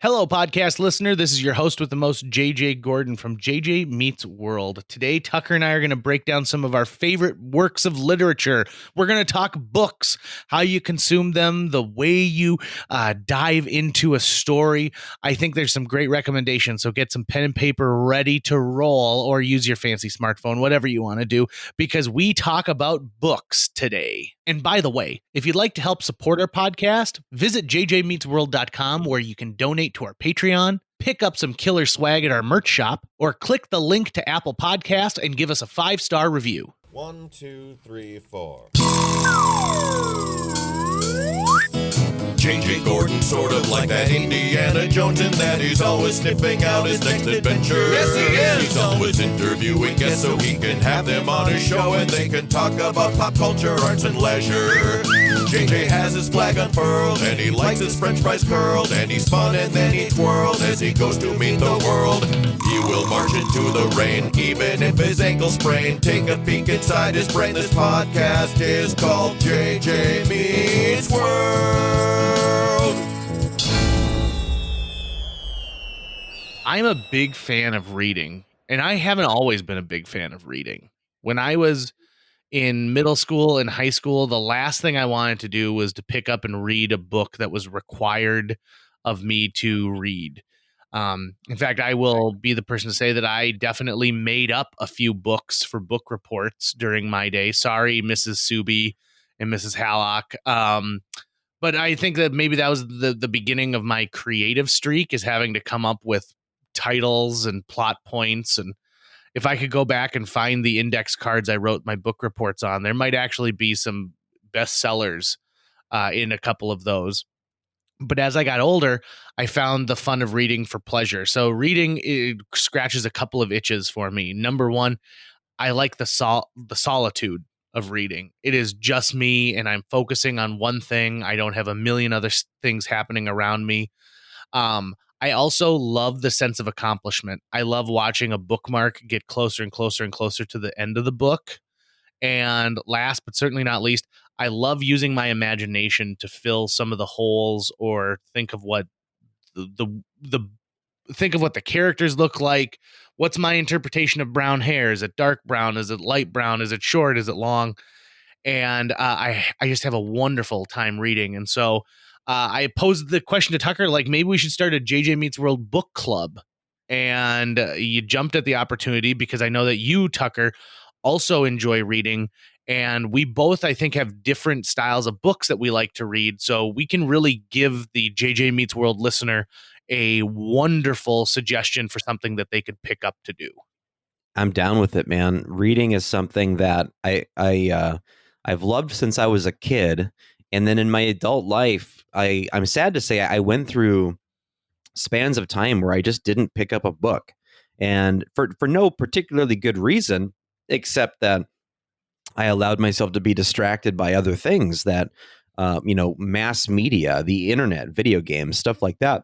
Hello, podcast listener. This is your host with the most, JJ Gordon from JJ Meets World. Today, Tucker and I are going to break down some of our favorite works of literature. We're going to talk books, how you consume them, the way you dive into a story. I think there's some great recommendations, so get some pen and paper ready to roll or use your fancy smartphone, whatever you want to do, because we talk about books today. And by the way, if you'd like to help support our podcast, visit jjmeetsworld.com where you can donate to our Patreon, pick up some killer swag at our merch shop, or click the link to Apple Podcast and give us a 5-star review. 1, 2, 3, 4. J.J. Gordon, sort of like that Indiana Jones, in that he's always sniffing out his next adventure. Yes, he is. He's always interviewing guests so he can have them on his show and they can talk about pop culture, arts, and leisure. J.J. has his flag unfurled and he likes his french fries curled, and he's fun and then he twirled as he goes to meet the world. He will march into the rain even if his ankle sprained. Take a peek inside his brain. This podcast is called J.J. Meets World. I'm a big fan of reading, and I haven't always been a big fan of reading. When I was in middle school and high school, the last thing I wanted to do was to pick up and read a book that was required of me to read. In fact, I will be the person to say that I definitely made up a few books for book reports during my day. Sorry, Mrs. Subi and Mrs. Hallock. But I think that maybe that was the beginning of my creative streak, is having to come up with titles and plot points. And if I could go back and find the index cards I wrote my book reports on, there might actually be some bestsellers in a couple of those. But as I got older, I found the fun of reading for pleasure. So reading, it scratches a couple of itches for me. Number one, I like the solitude of reading. It is just me, and I'm focusing on one thing. I don't have a million other things happening around me. I also love the sense of accomplishment. I love watching a bookmark get closer and closer and closer to the end of the book. And last but certainly not least, I love using my imagination to fill some of the holes, or think of what think of what the characters look like. What's my interpretation of brown hair? Is it dark brown? Is it light brown? Is it short? Is it long? And I just have a wonderful time reading. And so I posed the question to Tucker, like, maybe we should start a JJ Meets World book club. And you jumped at the opportunity because I know that you, Tucker, also enjoy reading. And we both, I think, have different styles of books that we like to read. So we can really give the JJ Meets World listener a wonderful suggestion for something that they could pick up to do. I'm down with it, man. Reading is something that I've loved since I was a kid. And then in my adult life, I'm sad to say I went through spans of time where I just didn't pick up a book, and for no particularly good reason, except that I allowed myself to be distracted by other things that, mass media, the internet, video games, stuff like that.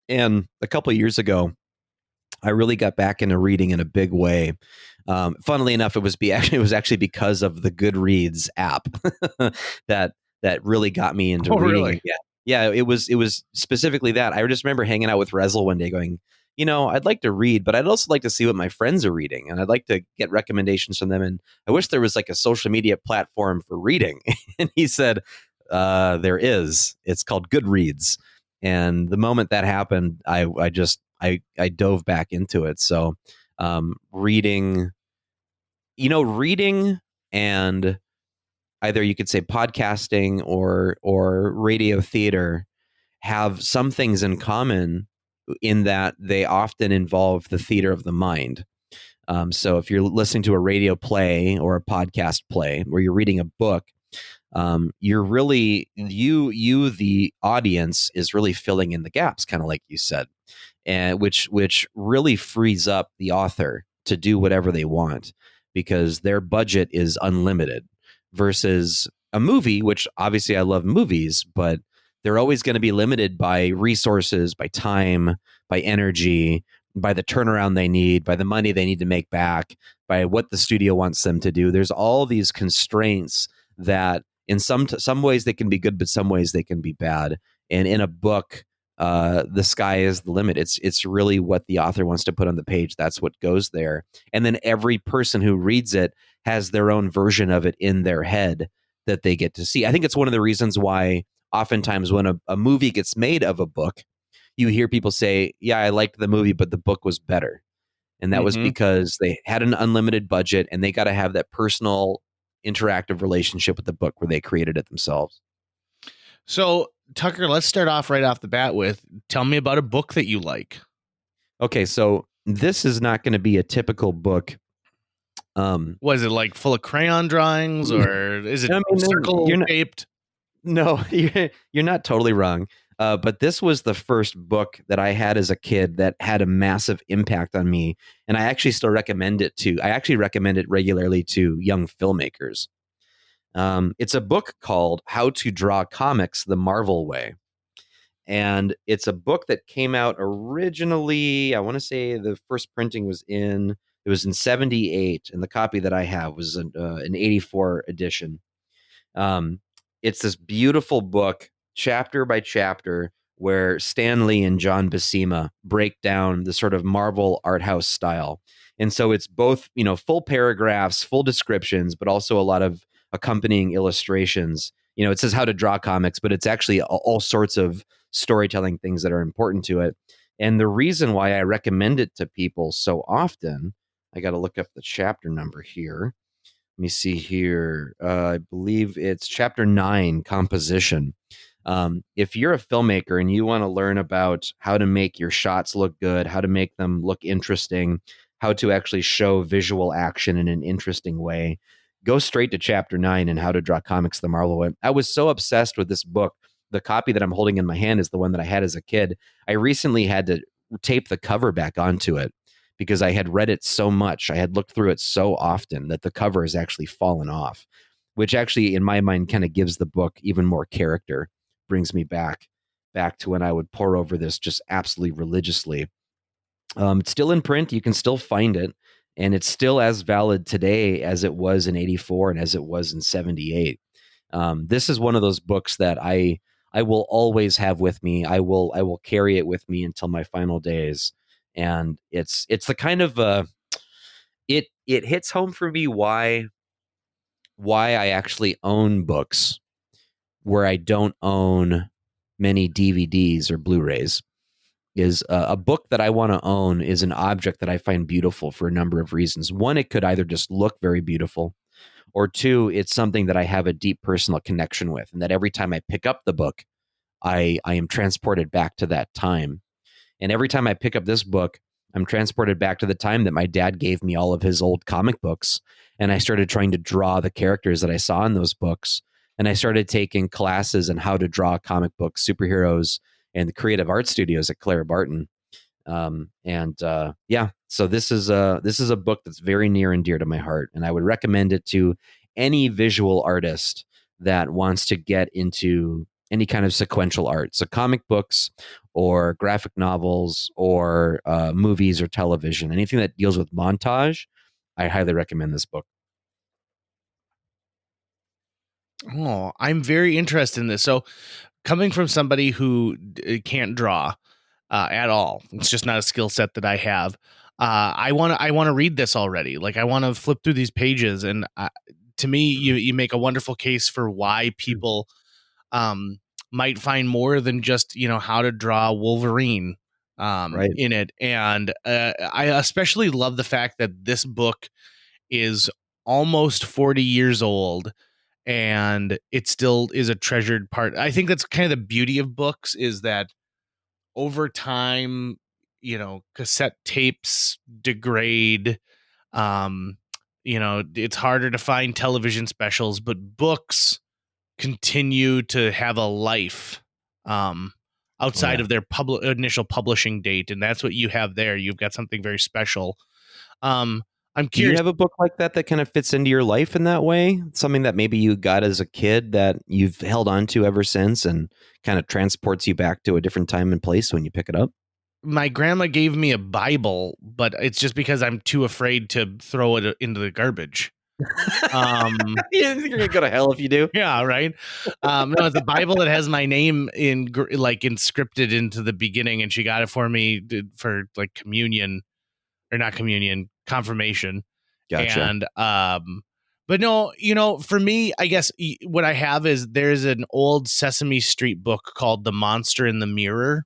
And a couple of years ago, I really got back into reading in a big way. Funnily enough, it was actually because of the Goodreads app that really got me into reading. Really? Yeah. It was specifically that. I just remember hanging out with Rezel one day going, I'd like to read, but I'd also like to see what my friends are reading, and I'd like to get recommendations from them. And I wish there was like a social media platform for reading. And he said, there is. It's called Goodreads. And the moment that happened, I dove back into it. So reading and either you could say podcasting or radio theater have some things in common, in that they often involve the theater of the mind. So if you're listening to a radio play or a podcast play where you're reading a book, you're really, the audience is really filling in the gaps, kind of like you said, and which really frees up the author to do whatever they want, because their budget is unlimited, versus a movie, which obviously I love movies, but they're always going to be limited by resources, by time, by energy, by the turnaround they need, by the money they need to make back, by what the studio wants them to do. There's all these constraints that in some ways they can be good, but some ways they can be bad. And in a book, the sky is the limit. It's really what the author wants to put on the page. That's what goes there. And then every person who reads it has their own version of it in their head that they get to see. I think it's one of the reasons why oftentimes when a movie gets made of a book, you hear people say, yeah, I liked the movie, but the book was better. And that was because they had an unlimited budget and they got to have that personal interactive relationship with the book where they created it themselves. So, Tucker, let's start off right off the bat with, tell me about a book that you like. Okay, so this is not going to be a typical book. Was it like full of crayon drawings, or is it circle shaped? No, you're not totally wrong. But this was the first book that I had as a kid that had a massive impact on me. And I actually still recommend it regularly to young filmmakers. It's a book called How to Draw Comics the Marvel Way. And it's a book that came out originally, I want to say the first printing was in 78. And the copy that I have was an 84 edition. It's this beautiful book, chapter by chapter, where Stan Lee and John Buscema break down the sort of Marvel art house style. And so it's both, full paragraphs, full descriptions, but also a lot of accompanying illustrations. It says how to draw comics, but it's actually all sorts of storytelling things that are important to it. And the reason why I recommend it to people so often, I got to look up the chapter number here. Let me see here. I believe it's chapter 9, composition. If you're a filmmaker and you want to learn about how to make your shots look good, how to make them look interesting, how to actually show visual action in an interesting way, go straight to chapter 9 and How to Draw Comics the Marvel Way. I was so obsessed with this book. The copy that I'm holding in my hand is the one that I had as a kid. I recently had to tape the cover back onto it because I had read it so much. I had looked through it so often that the cover has actually fallen off, which actually in my mind kind of gives the book even more character, brings me back to when I would pore over this just absolutely religiously. It's still in print. You can still find it. And it's still as valid today as it was in 84 and as it was in 78. This is one of those books that I will always have with me. I will carry it with me until my final days. And it's the kind of it hits home for me why I actually own books where I don't own many DVDs or Blu-rays. Is a book that I want to own is an object that I find beautiful for a number of reasons. One, it could either just look very beautiful, or two, it's something that I have a deep personal connection with, and that every time I pick up the book, I am transported back to that time. And every time I pick up this book, I'm transported back to the time that my dad gave me all of his old comic books, and I started trying to draw the characters that I saw in those books, and I started taking classes on how to draw comic books, superheroes, and the creative art studios at Claire Barton. So this is a book that's very near and dear to my heart. And I would recommend it to any visual artist that wants to get into any kind of sequential art. So comic books or graphic novels or movies or television, anything that deals with montage, I highly recommend this book. Oh, I'm very interested in this. So, coming from somebody who can't draw at all, it's just not a skill set that I have. I want to read this already. Like, I want to flip through these pages, and to me, you make a wonderful case for why people might find more than just how to draw Wolverine in it. And I especially love the fact that this book is almost 40 years old. And it still is a treasured part. I think that's kind of the beauty of books, is that over time, cassette tapes degrade. It's harder to find television specials, but books continue to have a life outside of their initial publishing date. And that's what you have there. You've got something very special. I'm curious. Do you have a book like that kind of fits into your life in that way? Something that maybe you got as a kid that you've held on to ever since and kind of transports you back to a different time and place when you pick it up? My grandma gave me a Bible, but it's just because I'm too afraid to throw it into the garbage. You think you're gonna go to hell if you do? Yeah, right. No, it's a Bible that has my name like inscripted into the beginning, and she got it for me for like communion, or not communion, confirmation. Gotcha. And but no, for me, I guess what I have is there's an old Sesame Street book called The Monster in the Mirror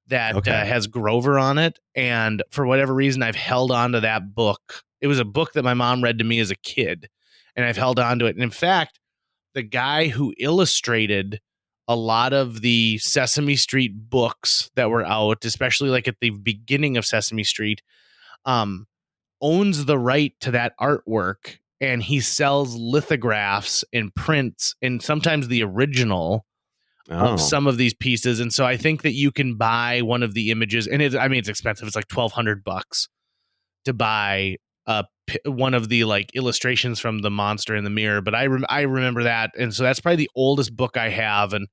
that has Grover on it, and for whatever reason, I've held on to that book. It was a book that my mom read to me as a kid, and I've held on to it. And in fact, the guy who illustrated a lot of the Sesame Street books that were out, especially like at the beginning of Sesame Street, owns the right to that artwork, and he sells lithographs and prints and sometimes the original of some of these pieces. And so I think that you can buy one of the images, and it's expensive. It's like $1,200 to buy one of the like illustrations from The Monster in the Mirror. But I remember that, and so that's probably the oldest book I have, and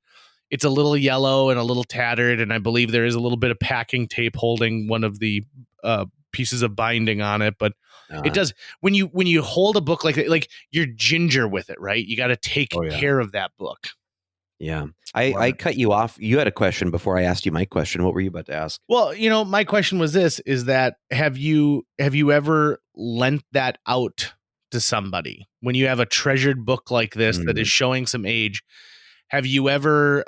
it's a little yellow and a little tattered, and I believe there is a little bit of packing tape holding one of the pieces of binding on it. But it does, when you hold a book like that, like you're ginger with it, right? You got to take care of that book. Yeah. I cut you off. You had a question before I asked you my question. What were you about to ask? Well, my question was this, is that have you ever lent that out to somebody when you have a treasured book like this that is showing some age? Have you ever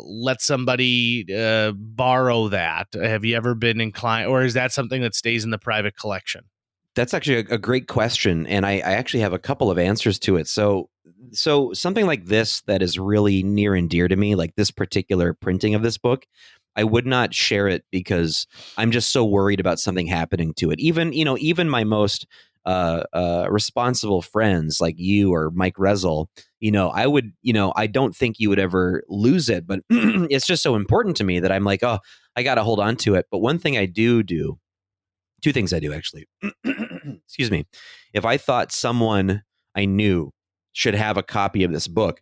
let somebody borrow that? Have you ever been inclined, or is that something that stays in the private collection? That's actually a great question, and I actually have a couple of answers to it. So something like this that is really near and dear to me, like this particular printing of this book, I would not share it because I'm just so worried about something happening to it. Even my most responsible friends like you or Mike Rezel, I don't think you would ever lose it, but it's just so important to me that I'm like, oh, I got to hold on to it. But one thing I do, two things I do actually, excuse me. If I thought someone I knew should have a copy of this book,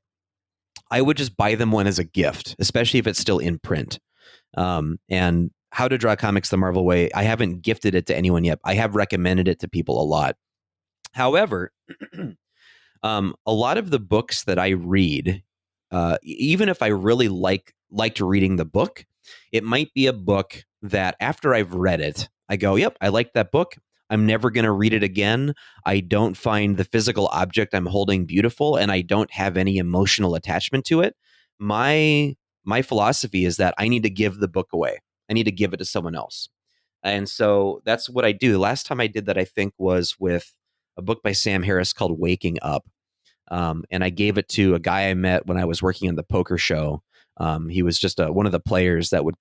I would just buy them one as a gift, especially if it's still in print. And How to Draw Comics the Marvel Way, I haven't gifted it to anyone yet. I have recommended it to people a lot. However, a lot of the books that I read, even if I really liked reading the book, it might be a book that after I've read it, I go, yep, I like that book. I'm never going to read it again. I don't find the physical object I'm holding beautiful, and I don't have any emotional attachment to it. My philosophy is that I need to give the book away. I need to give it to someone else. And so that's what I do. The last time I did that, I think, was with a book by Sam Harris called Waking Up. And I gave it to a guy I met when I was working on the poker show. He was just one of the players that would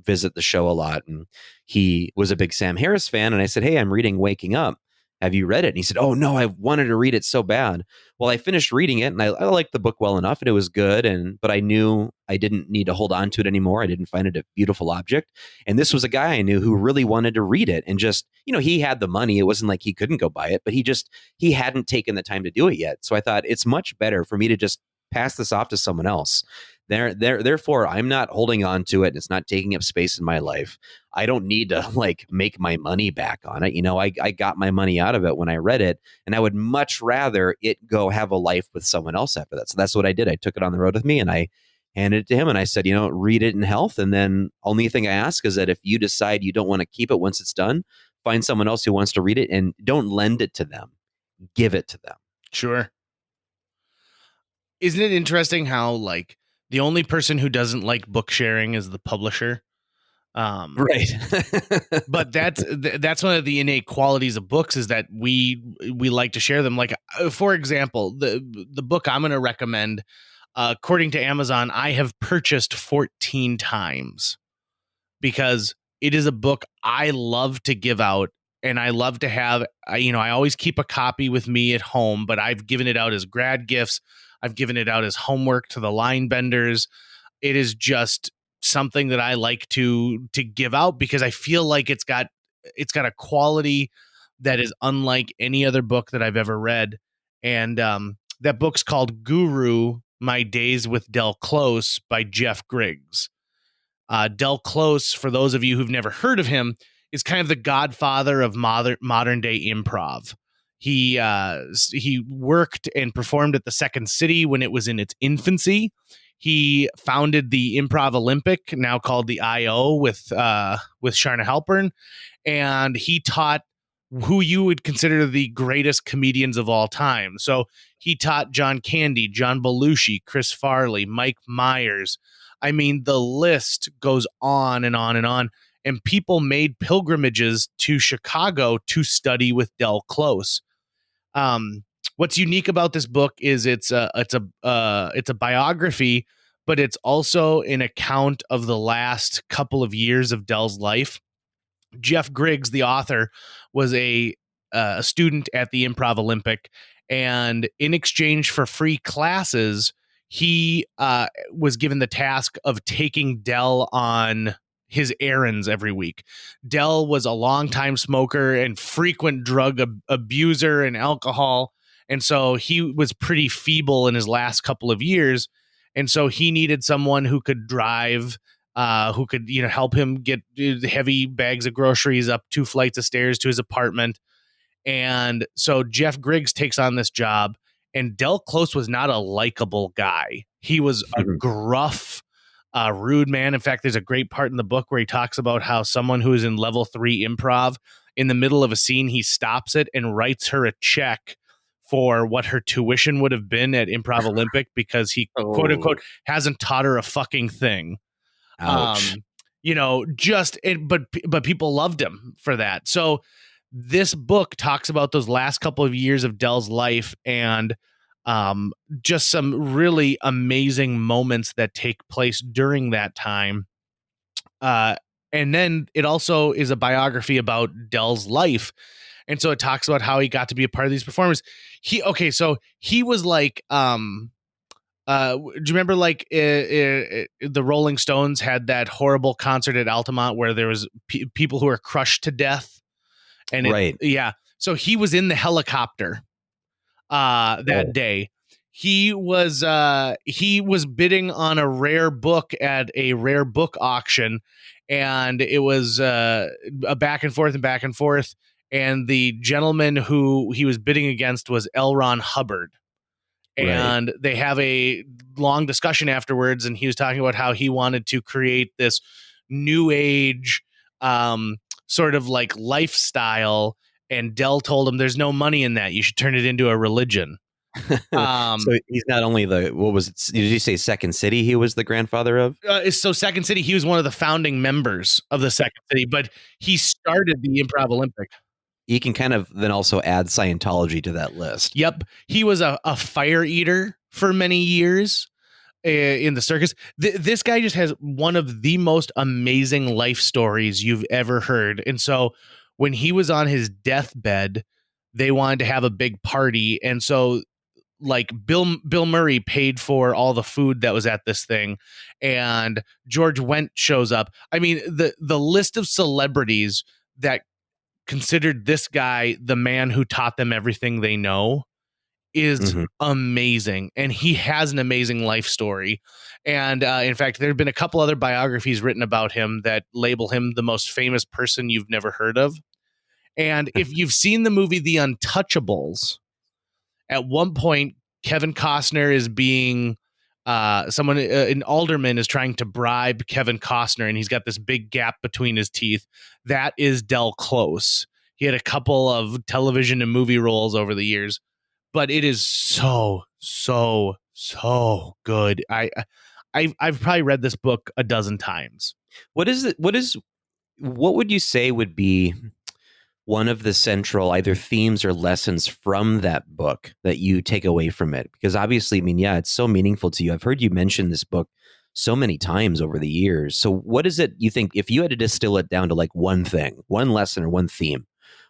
visit the show a lot. And he was a big Sam Harris fan. And I said, hey, I'm reading Waking Up. Have you read it? And he said, oh, no, I wanted to read it so bad. Well, I finished reading it, and I liked the book well enough, and it was good. But I knew I didn't need to hold on to it anymore. I didn't find it a beautiful object. And this was a guy I knew who really wanted to read it. And just, he had the money. It wasn't like he couldn't go buy it, but he hadn't taken the time to do it yet. So I thought it's much better for me to just pass this off to someone else. Therefore, I'm not holding on to it. It's not taking up space in my life. I don't need to make my money back on it. I got my money out of it when I read it, and I would much rather it go have a life with someone else after that. So that's what I did. I took it on the road with me, and I handed it to him, and I said, read it in health. And then only thing I ask is that if you decide you don't want to keep it once it's done, find someone else who wants to read it, and don't lend it to them. Give it to them. Sure. Isn't it interesting how the only person who doesn't like book sharing is the publisher? Right. But that's one of the innate qualities of books, is that we like to share them. Like, for example, the book I'm going to recommend, according to Amazon, I have purchased 14 times because it is a book I love to give out, and I love to have, I always keep a copy with me at home, but I've given it out as grad gifts. I've given it out as homework to the line benders. It is just something that I like to give out because I feel like it's got a quality that is unlike any other book that I've ever read. And that book's called Guru: My Days with Del Close by Jeff Griggs. Del Close, for those of you who've never heard of him, is kind of the godfather of modern day improv. He worked and performed at the Second City when it was in its infancy. He founded the Improv Olympic, now called the IO, with Sharna Halpern, and he taught who you would consider the greatest comedians of all time. So he taught John Candy, John Belushi, Chris Farley, Mike Myers. I mean, the list goes on and on and on. And people made pilgrimages to Chicago to study with Del Close. What's unique about this book is it's a biography, but it's also an account of the last couple of years of Del's life. Jeff Griggs, the author, was a student at the Improv Olympic, and in exchange for free classes, he was given the task of taking Del on his errands every week. Del was a longtime smoker and frequent drug abuser and alcohol, and so he was pretty feeble in his last couple of years, and so he needed someone who could drive, who could, help him get heavy bags of groceries up 2 flights of stairs to his apartment. And so Jeff Griggs takes on this job, and Del Close was not a likable guy. He was a gruff, rude man. In fact, there's a great part in the book where he talks about how someone who is in level 3 improv, in the middle of a scene, he stops it and writes her a check for what her tuition would have been at Improv Olympic because he, quote unquote, hasn't taught her a fucking thing. Ouch. But people loved him for that. So this book talks about those last couple of years of Del's life and just some really amazing moments that take place during that time. And then it also is a biography about Del's life. And so it talks about how he got to be a part of these performers. So he was like, do you remember the Rolling Stones had that horrible concert at Altamont where there was people who were crushed to death? And right. Yeah. So he was in the helicopter that day. He was bidding on a rare book at a rare book auction, and it was a back and forth. And the gentleman who he was bidding against was L. Ron Hubbard. And they have a long discussion afterwards, and he was talking about how he wanted to create this new age sort of like lifestyle, and Del told him there's no money in that. You should turn it into a religion. So he's not only did you say Second City he was the grandfather of? So Second City, he was one of the founding members of the Second City, but he started the Improv Olympic. You can kind of then also add Scientology to that list. Yep. He was a fire eater for many years in the circus. This guy just has one of the most amazing life stories you've ever heard. And so when he was on his deathbed, they wanted to have a big party. And so like Bill Murray paid for all the food that was at this thing, and George Wendt shows up. I mean, the list of celebrities that considered this guy the man who taught them everything they know is amazing. And he has an amazing life story. And in fact, there have been a couple other biographies written about him that label him the most famous person you've never heard of. And if you've seen the movie The Untouchables, at one point, Kevin Costner is being an alderman is trying to bribe Kevin Costner, and he's got this big gap between his teeth. That is Del Close. He had a couple of television and movie roles over the years, but it is so good. I've probably read this book a dozen times. What would you say would be one of the central either themes or lessons from that book that you take away from it? Because obviously, I mean, yeah, it's so meaningful to you. I've heard you mention this book so many times over the years. So what is it you think, if you had to distill it down to like one thing, one lesson or one theme,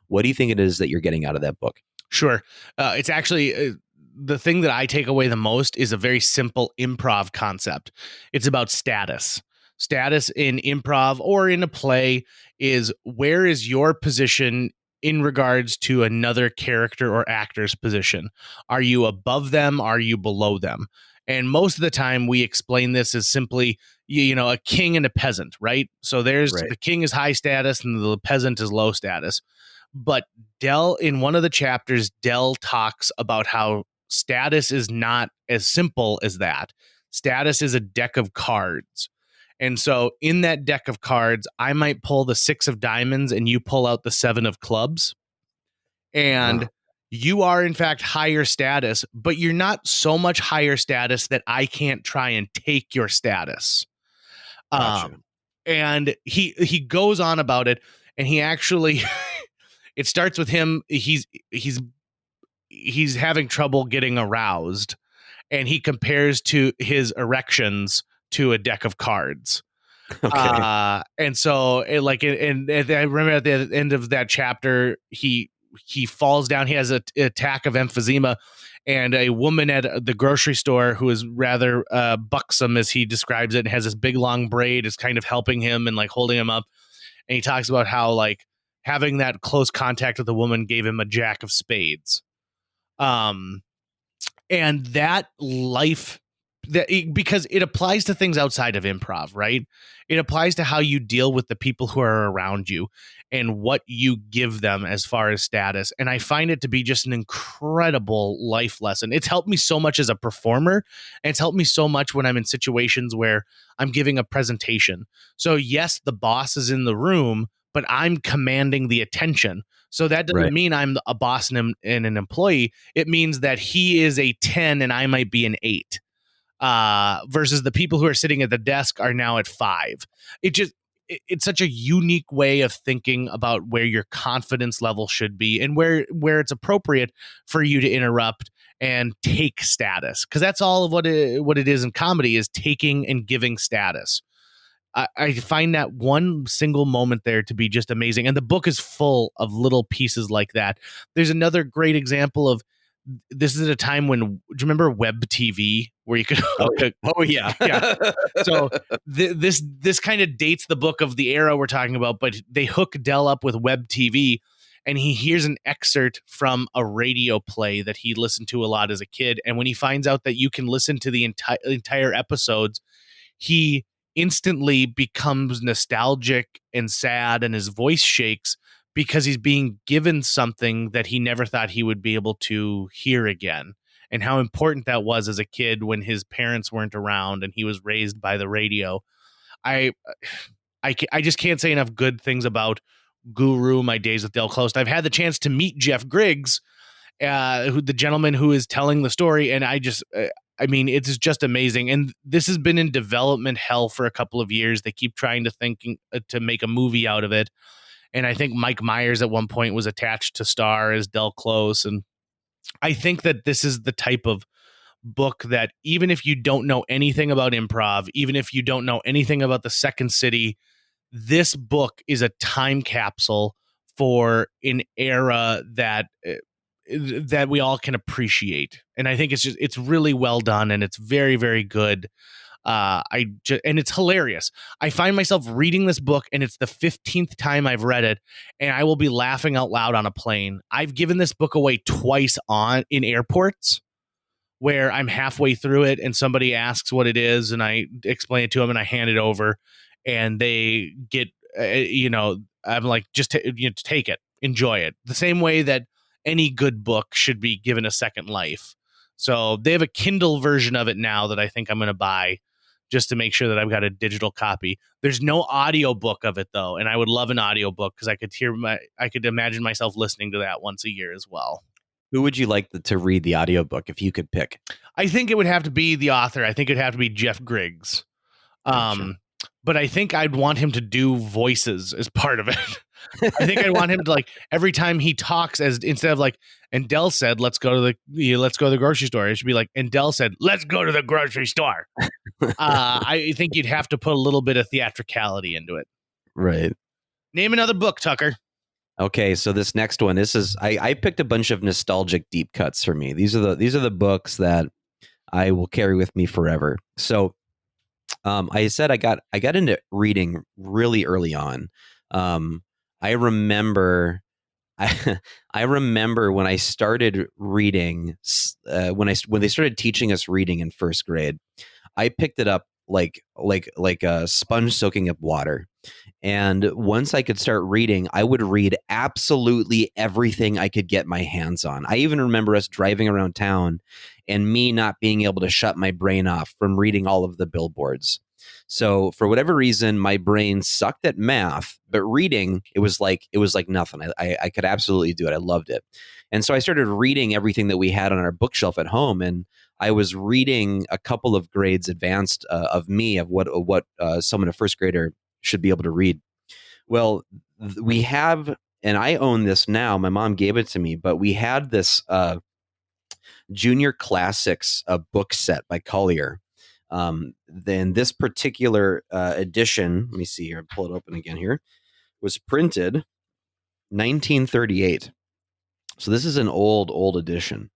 what do you think it is that you're getting out of that book? Sure. It's actually the thing that I take away the most is a very simple improv concept. It's about status. Status in improv or in a play is, where is your position in regards to another character or actor's position? Are you above them? Are you below them? And most of the time we explain this as simply, a king and a peasant, right? So the king is high status and the peasant is low status. But Dell, in one of the chapters, Dell talks about how status is not as simple as that. Status is a deck of cards. And so in that deck of cards, I might pull the 6 of diamonds and you pull out the 7 of clubs. And you are, in fact, higher status, but you're not so much higher status that I can't try and take your status. Gotcha. And he goes on about it, and he actually it starts with him. He's having trouble getting aroused, and he compares to his erections to a deck of cards. Okay. And so I remember at the end of that chapter, he falls down. He has an attack of emphysema, and a woman at the grocery store who is rather buxom, as he describes it, and has this big long braid, is kind of helping him and like holding him up. And he talks about how like having that close contact with the woman gave him a jack of spades. And that life, because it applies to things outside of improv, right? It applies to how you deal with the people who are around you and what you give them as far as status. And I find it to be just an incredible life lesson. It's helped me so much as a performer, and it's helped me so much when I'm in situations where I'm giving a presentation. So yes, the boss is in the room, but I'm commanding the attention. So that doesn't mean I'm a boss and an employee. It means that he is a 10 and I might be an 8. Versus the people who are sitting at the desk are now at 5. It's such a unique way of thinking about where your confidence level should be and where it's appropriate for you to interrupt and take status, because that's all of what it is in comedy, is taking and giving status. I find that one single moment there to be just amazing, and the book is full of little pieces like that. There's another great example of this is at a time when, do you remember web TV where you could yeah. So this kind of dates the book of the era we're talking about, but they hook Dell up with web TV, and he hears an excerpt from a radio play that he listened to a lot as a kid. And when he finds out that you can listen to the entire episodes, he instantly becomes nostalgic and sad, and his voice shakes because he's being given something that he never thought he would be able to hear again, and how important that was as a kid when his parents weren't around and he was raised by the radio. I just can't say enough good things about Guru, My Days with Del Close. I've had the chance to meet Jeff Griggs, the gentleman who is telling the story, and it's just amazing. And this has been in development hell for a couple of years. They keep trying to make a movie out of it. And I think Mike Myers at one point was attached to star as Del Close. And I think that this is the type of book that even if you don't know anything about improv, even if you don't know anything about the Second City, this book is a time capsule for an era that we all can appreciate. And I think it's really well done, and it's very, very good. And it's hilarious. I find myself reading this book, and it's the 15th time I've read it, and I will be laughing out loud on a plane. I've given this book away twice in airports, where I'm halfway through it and somebody asks what it is, and I explain it to them and I hand it over, and they get, I'm like, just take it, enjoy it. The same way that any good book should be given a second life. So they have a Kindle version of it now that I think I'm going to buy, just to make sure that I've got a digital copy. There's no audio book of it though, and I would love an audio book because I could imagine myself listening to that once a year as well. Who would you like to read the audiobook if you could pick? I think it would have to be the author. I think it'd have to be Jeff Griggs. Gotcha. But I think I'd want him to do voices as part of it. I think I'd want him to, like, every time he talks, as instead of like, and Dell said, let's go to the grocery store. It should be like, and Dell said, let's go to the grocery store. I think you'd have to put a little bit of theatricality into it. Right. Name another book, Tucker. Okay, so this next one, I picked a bunch of nostalgic deep cuts for me. These are the books that I will carry with me forever. So, I said I got into reading really early on. I remember when I started reading, when they started teaching us reading in first grade, I picked it up like a sponge soaking up water. And once I could start reading, I would read absolutely everything I could get my hands on. I even remember us driving around town and me not being able to shut my brain off from reading all of the billboards. So for whatever reason, my brain sucked at math, but reading, it was like nothing. I could absolutely do it. I loved it. And so I started reading everything that we had on our bookshelf at home. And I was reading a couple of grades advanced of me, of what someone, a first grader, should be able to read. Well, we have, and I own this now. My mom gave it to me, but we had this junior classics book set by Collier. Then this particular edition, let me see here, I'll pull it open again here, was printed 1938. So this is an old edition.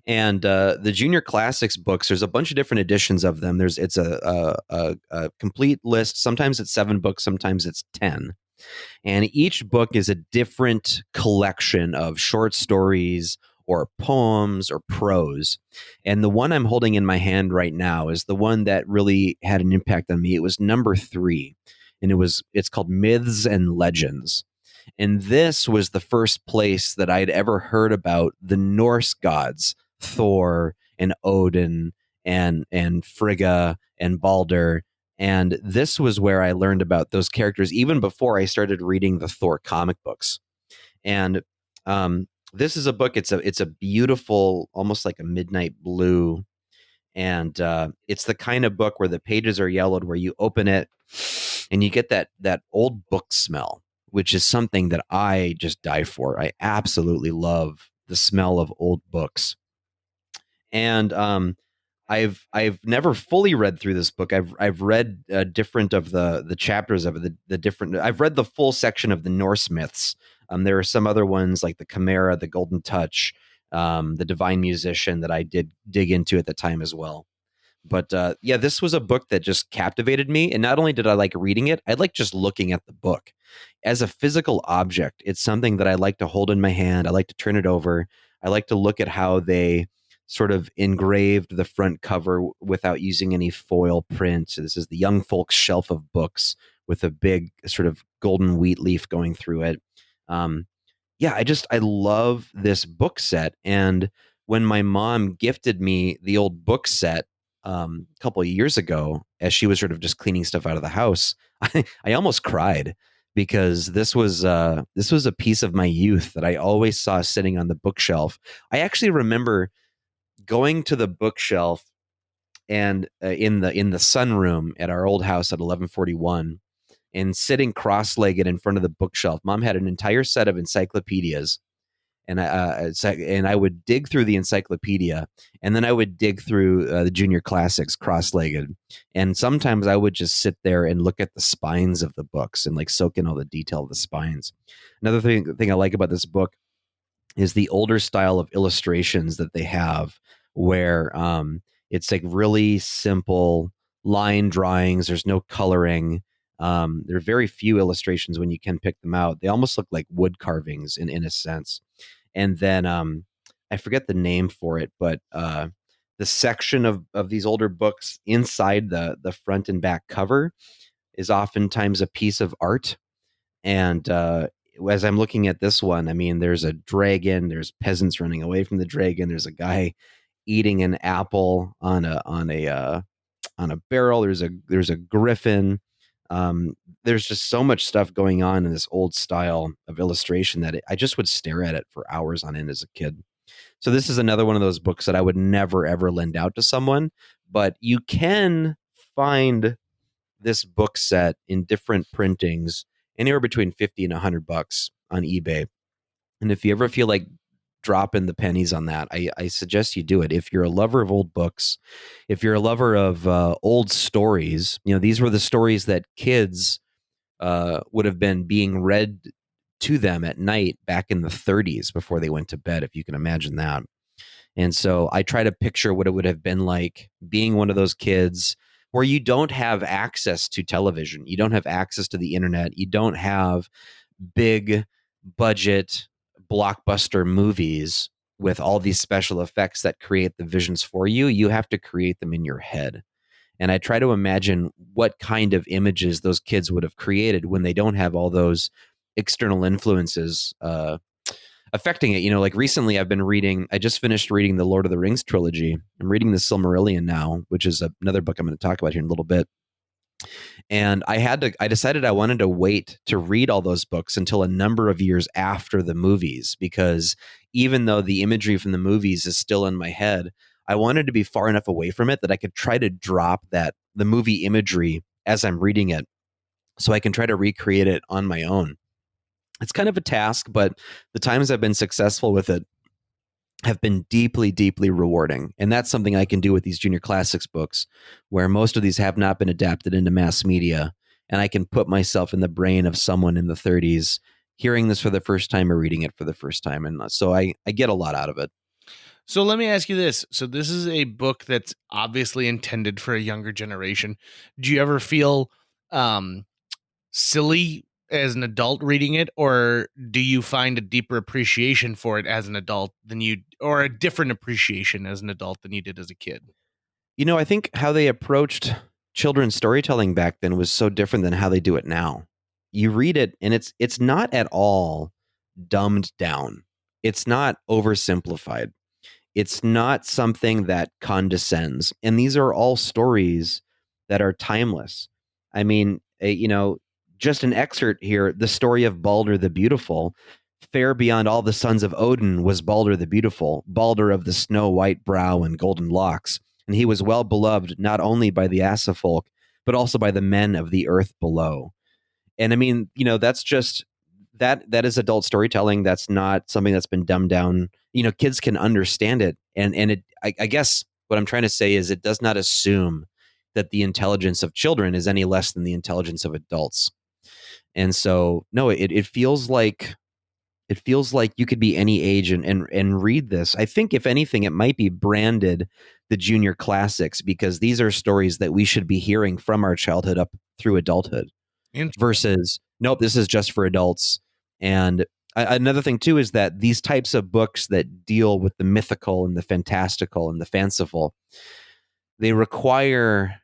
And the junior classics books, there's a bunch of different editions of them. It's a complete list. Sometimes it's 7 books, sometimes it's 10. And each book is a different collection of short stories or poems or prose. And the one I'm holding in my hand right now is the one that really had an impact on me. It was number 3, and it's called Myths and Legends. And this was the first place that I'd ever heard about the Norse gods, Thor and Odin and Frigga and Balder. And this was where I learned about those characters even before I started reading the Thor comic books. And this is a book. It's a beautiful, almost like a midnight blue. And it's the kind of book where the pages are yellowed, where you open it and you get that old book smell, which is something that I just die for. I absolutely love the smell of old books. And I've never fully read through this book. I've read different of the chapters of it, the different. I've read the full section of the Norse myths. There are some other ones like the Chimera, the Golden Touch, the Divine Musician that I did dig into at the time as well. But yeah, this was a book that just captivated me. And not only did I like reading it, I like just looking at the book as a physical object. It's something that I like to hold in my hand. I like to turn it over. I like to look at how they sort of engraved the front cover without using any foil print. So this is the young folks shelf of books with a big sort of golden wheat leaf going through it. Yeah, I love this book set. And when my mom gifted me the old book set a couple of years ago, as she was sort of just cleaning stuff out of the house, I almost cried, because this was a piece of my youth that I always saw sitting on the bookshelf. I actually remember going to the bookshelf and in the sunroom at our old house at 1141, and sitting cross-legged in front of the bookshelf. Mom had an entire set of encyclopedias, and I would dig through the encyclopedia, and then I would dig through the junior classics cross-legged. And sometimes I would just sit there and look at the spines of the books and like soak in all the detail of the spines. Another thing I like about this book is the older style of illustrations that they have, where it's like really simple line drawings. There's no coloring. There are very few illustrations when you can pick them out. They almost look like wood carvings in a sense. And then I forget the name for it, but the section of these older books inside the front and back cover is oftentimes a piece of art. And as I'm looking at this one, I mean, there's a dragon, there's peasants running away from the dragon, there's a guy eating an apple on a barrel, there's a griffin. There's just so much stuff going on in this old style of illustration that I just would stare at it for hours on end as a kid. So this is another one of those books that I would never ever lend out to someone, but you can find this book set in different printings anywhere between $50 and $100 on eBay. And if you ever feel like dropping the pennies on that, I suggest you do it. If you're a lover of old books, if you're a lover of old stories, these were the stories that kids would have been being read to them at night back in the 30s before they went to bed, if you can imagine that. And so I try to picture what it would have been like being one of those kids where you don't have access to television, you don't have access to the internet, you don't have big budget blockbuster movies with all these special effects that create the visions for you. You have to create them in your head. And I try to imagine what kind of images those kids would have created when they don't have all those external influences affecting it. Like recently I just finished reading the Lord of the Rings trilogy. I'm reading the Silmarillion now, which is another book I'm going to talk about here in a little bit. And I decided I wanted to wait to read all those books until a number of years after the movies, because even though the imagery from the movies is still in my head, I wanted to be far enough away from it that I could try to drop the movie imagery as I'm reading it, so I can try to recreate it on my own. It's kind of a task, but the times I've been successful with it have been deeply, deeply rewarding. And that's something I can do with these junior classics books, where most of these have not been adapted into mass media. And I can put myself in the brain of someone in the 30s hearing this for the first time or reading it for the first time. And so I get a lot out of it. So let me ask you this. So this is a book that's obviously intended for a younger generation. Do you ever feel silly as an adult reading it, or do you find a deeper appreciation for it as an adult or a different appreciation as an adult than you did as a kid? I think how they approached children's storytelling back then was so different than how they do it now. You read it and it's not at all dumbed down. It's not oversimplified. It's not something that condescends. And these are all stories that are timeless. I mean, just an excerpt here, the story of Balder the Beautiful. Fair beyond all the sons of Odin was Balder the Beautiful, Balder of the snow-white brow and golden locks. And he was well beloved not only by the Asa folk, but also by the men of the earth below. And I mean, that's just that is adult storytelling. That's not something that's been dumbed down. Kids can understand it. And I guess what I'm trying to say is it does not assume that the intelligence of children is any less than the intelligence of adults. And so, no, it feels like you could be any age and read this. I think if anything, it might be branded the junior classics, because these are stories that we should be hearing from our childhood up through adulthood, versus, nope, this is just for adults. And another thing too is that these types of books that deal with the mythical and the fantastical and the fanciful, they require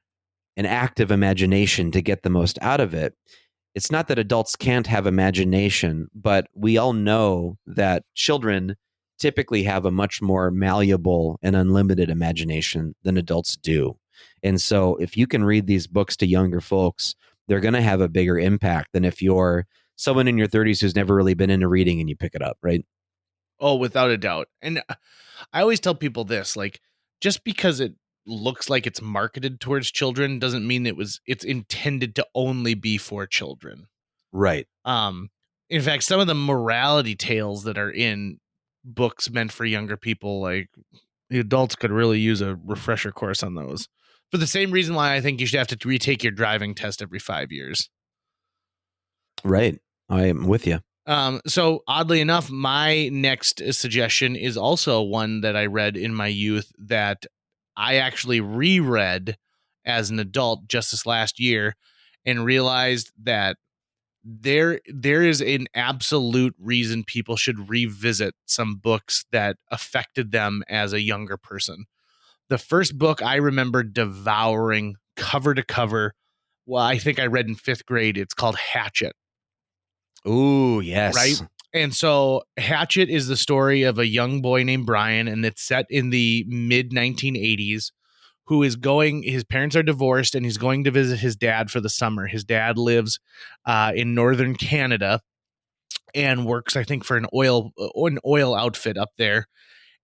an active imagination to get the most out of it. It's not that adults can't have imagination, but we all know that children typically have a much more malleable and unlimited imagination than adults do. And so if you can read these books to younger folks, they're going to have a bigger impact than if you're someone in your 30s who's never really been into reading and you pick it up, right? Oh, without a doubt. And I always tell people this, like, just because it looks like it's marketed towards children doesn't mean it's intended to only be for children. Right. In fact, some of the morality tales that are in books meant for younger people, like, the adults could really use a refresher course on those. For the same reason why I think you should have to retake your driving test every 5 years. Right. I am with you. So oddly enough, my next suggestion is also one that I read in my youth that I actually reread as an adult just this last year, and realized that there is an absolute reason people should revisit some books that affected them as a younger person. The first book I remember devouring cover to cover, well, I think I read in 5th grade. It's called Hatchet. Ooh, yes. Right. And so Hatchet is the story of a young boy named Brian, and it's set in the mid 1980s, who is his parents are divorced, and he's going to visit his dad for the summer. His dad lives in northern Canada and works, I think, for an oil outfit up there.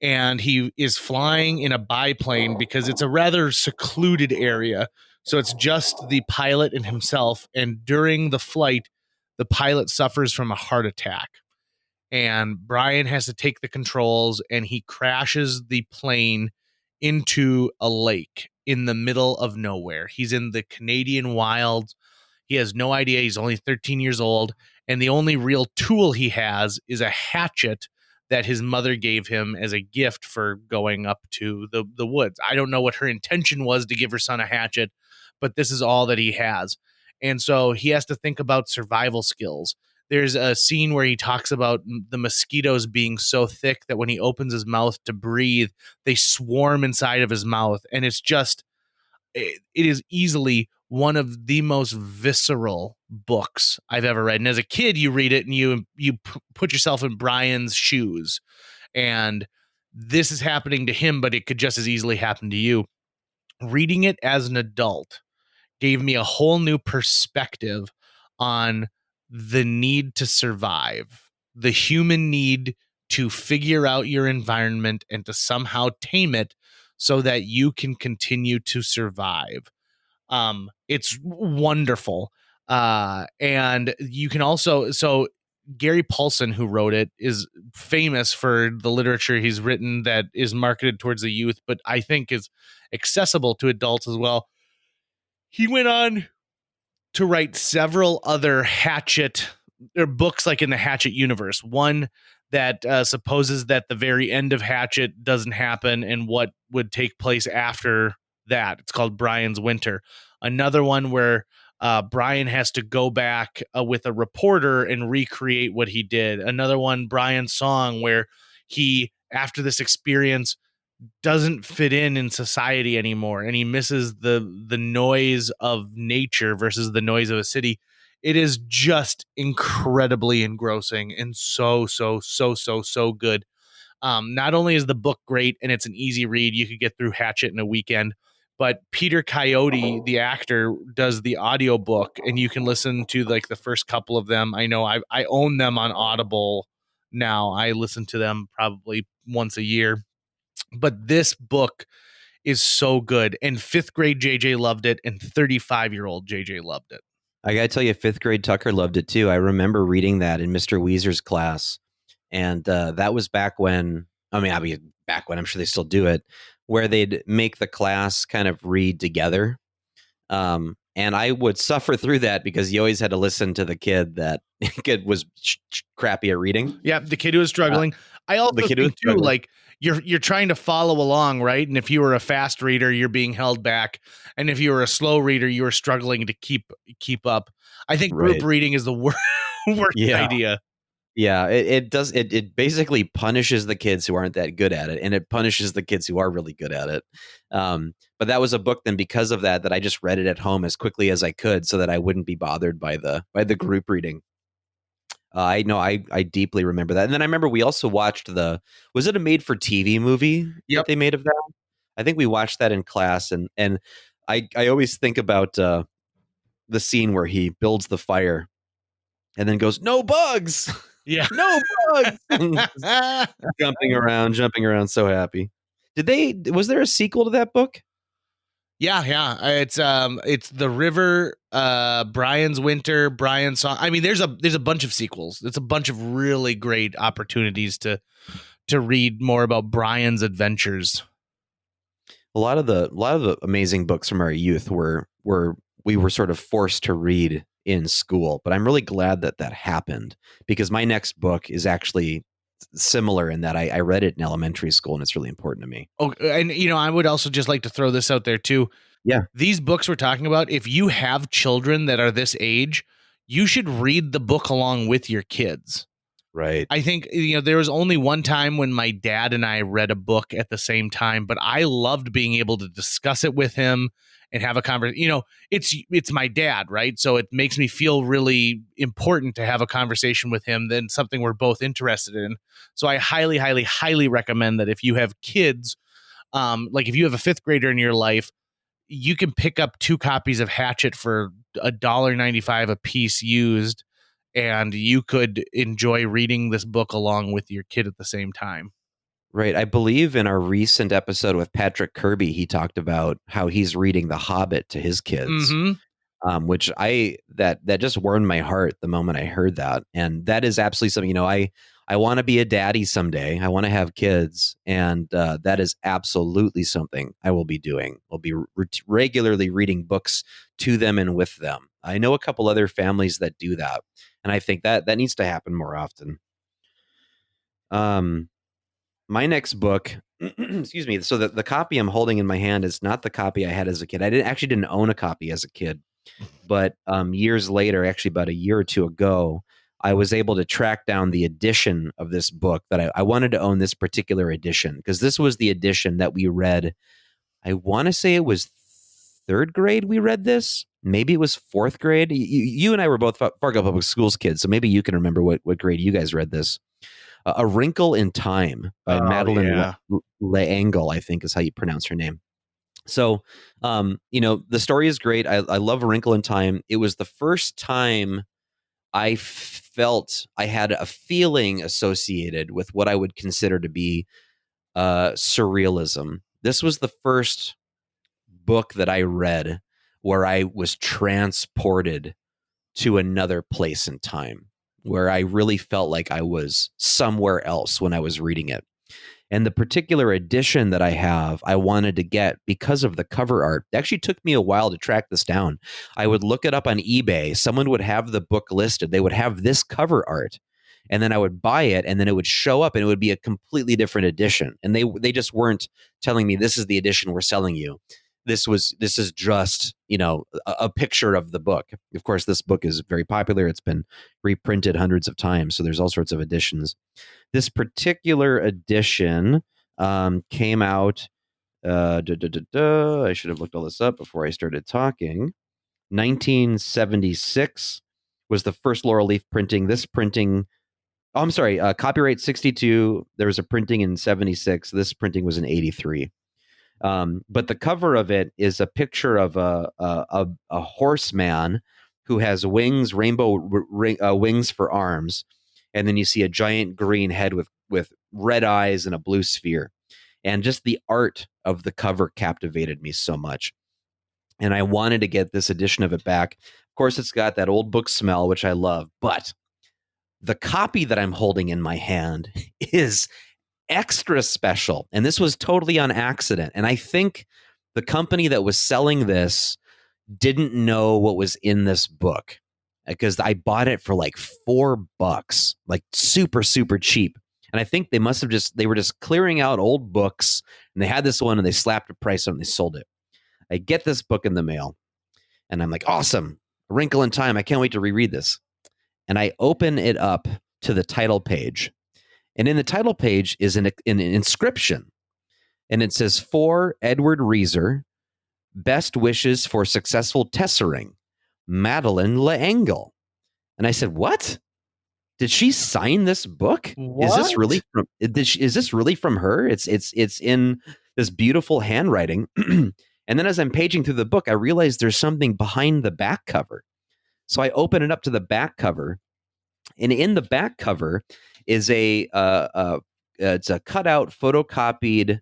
And he is flying in a biplane because it's a rather secluded area. So it's just the pilot and himself. And during the flight, the pilot suffers from a heart attack. And Brian has to take the controls, and he crashes the plane into a lake in the middle of nowhere. He's in the Canadian wilds. He has no idea. He's only 13 years old. And the only real tool he has is a hatchet that his mother gave him as a gift for going up to the woods. I don't know what her intention was to give her son a hatchet, but this is all that he has. And so he has to think about survival skills. There's a scene where he talks about the mosquitoes being so thick that when he opens his mouth to breathe, they swarm inside of his mouth. And it's just it is easily one of the most visceral books I've ever read. And as a kid, you read it and you put yourself in Brian's shoes, and this is happening to him, but it could just as easily happen to you. Reading it as an adult gave me a whole new perspective on the need to survive, the human need to figure out your environment and to somehow tame it so that you can continue to survive. It's wonderful. And you can also, so Gary Paulsen, who wrote it, is famous for the literature he's written that is marketed towards the youth, but I think is accessible to adults as well. He went on to write several other Hatchet or books like in the Hatchet universe. One that supposes that the very end of Hatchet doesn't happen and what would take place after that. It's called Brian's Winter. Another one where Brian has to go back with a reporter and recreate what he did. Another one, Brian's Song, where he, after this experience, doesn't fit in society anymore, and he misses the noise of nature versus the noise of a city. It is just incredibly engrossing and so good. Not only is the book great and it's an easy read, you could get through Hatchet in a weekend, but Peter Coyote, the actor, does the audiobook, and you can listen to like the first couple of them. I know I own them on Audible now. I listen to them probably once a year. But this book is so good. And fifth grade JJ loved it, and 35-year-old JJ loved it. I got to tell you, fifth grade Tucker loved it too. I remember reading that in Mr. Weezer's class. And that was back when, back when, I'm sure they still do it, where they'd make the class kind of read together. And I would suffer through that because you always had to listen to the kid that kid was crappy at reading. Yeah, the kid who was struggling. I also think too, like you're trying to follow along, right? And if you were a fast reader, you're being held back, and if you were a slow reader, you were struggling to keep up. I think group reading is the worst idea. Yeah, it does. It basically punishes the kids who aren't that good at it, and it punishes the kids who are really good at it. But that was a book then, because of that I just read it at home as quickly as I could so that I wouldn't be bothered by the group reading. I know I deeply remember that. And then I remember we also watched was it a made for TV movie that they made of that? I think we watched that in class, and I always think about the scene where he builds the fire and then goes, "No bugs." Yeah. No bugs. jumping around, so happy. Was there a sequel to that book? Yeah. It's The River, Brian's Winter, Brian's Song. I mean, there's a bunch of sequels. It's a bunch of really great opportunities to read more about Brian's adventures. A lot of the amazing books from our youth were we were sort of forced to read in school, but I'm really glad that happened, because my next book is actually similar in that I read it in elementary school, and it's really important to me. Oh, and I would also just like to throw this out there too. Yeah. These books we're talking about, if you have children that are this age, you should read the book along with your kids. Right. I think, there was only one time when my dad and I read a book at the same time, but I loved being able to discuss it with him and have a conversation. It's my dad, right? So it makes me feel really important to have a conversation with him than something we're both interested in. So I highly, highly, highly recommend that if you have kids, like if you have a fifth grader in your life, you can pick up 2 copies of Hatchet for $1.95 a piece used, and you could enjoy reading this book along with your kid at the same time. Right. I believe in our recent episode with Patrick Kirby, he talked about how he's reading The Hobbit to his kids, which that just warmed my heart the moment I heard that. And that is absolutely something, I want to be a daddy someday. I want to have kids. And that is absolutely something I will be doing. I'll be regularly reading books to them and with them. I know a couple other families that do that, and I think that needs to happen more often. My next book, excuse me. So the copy I'm holding in my hand is not the copy I had as a kid. I didn't own a copy as a kid, but years later, actually about a year or two ago, I was able to track down the edition of this book that I wanted to own, this particular edition, because this was the edition that we read. I want to say it was third grade we read this. Maybe it was fourth grade. You and I were both Fargo Public Schools kids, so maybe you can remember what grade you guys read this. A Wrinkle in Time by Madeleine L'Engle, I think is how you pronounce her name. So, the story is great. I love A Wrinkle in Time. It was the first time I felt I had a feeling associated with what I would consider to be surrealism. This was the first book that I read where I was transported to another place in time, where I really felt like I was somewhere else when I was reading it. And the particular edition that I have, I wanted to get because of the cover art. It actually took me a while to track this down. I would look it up on eBay. Someone would have the book listed. They would have this cover art. And then I would buy it, and then it would show up, and it would be a completely different edition. And they just weren't telling me, this is the edition we're selling you. This is just, a picture of the book. Of course, this book is very popular. It's been reprinted hundreds of times, so there's all sorts of editions. This particular edition came out, I should have looked all this up before I started talking. 1976 was the first Laurel Leaf printing. This printing, I'm sorry, copyright 62. There was a printing in 76. This printing was in 83. But the cover of it is a picture of a horseman who has wings, rainbow wings for arms. And then you see a giant green head with red eyes and a blue sphere. And just the art of the cover captivated me so much. And I wanted to get this edition of it back. Of course, it's got that old book smell, which I love. But the copy that I'm holding in my hand is extra special. And this was totally on accident. And I think the company that was selling this didn't know what was in this book, because I bought it for like $4, like super, super cheap. And I think they were just clearing out old books, and they had this one and they slapped a price on it and they sold it. I get this book in the mail and I'm like, awesome, A Wrinkle in Time. I can't wait to reread this. And I open it up to the title page. And in the title page is an inscription. And it says, "For Edward Reeser, best wishes for successful tessering, Madeleine L'Engle." And I said, what? Did she sign this book? What? Is this really from is this really from her? It's in this beautiful handwriting. And then as I'm paging through the book, I realized there's something behind the back cover. So I open it up to the back cover. And in the back cover is it's a cutout, photocopied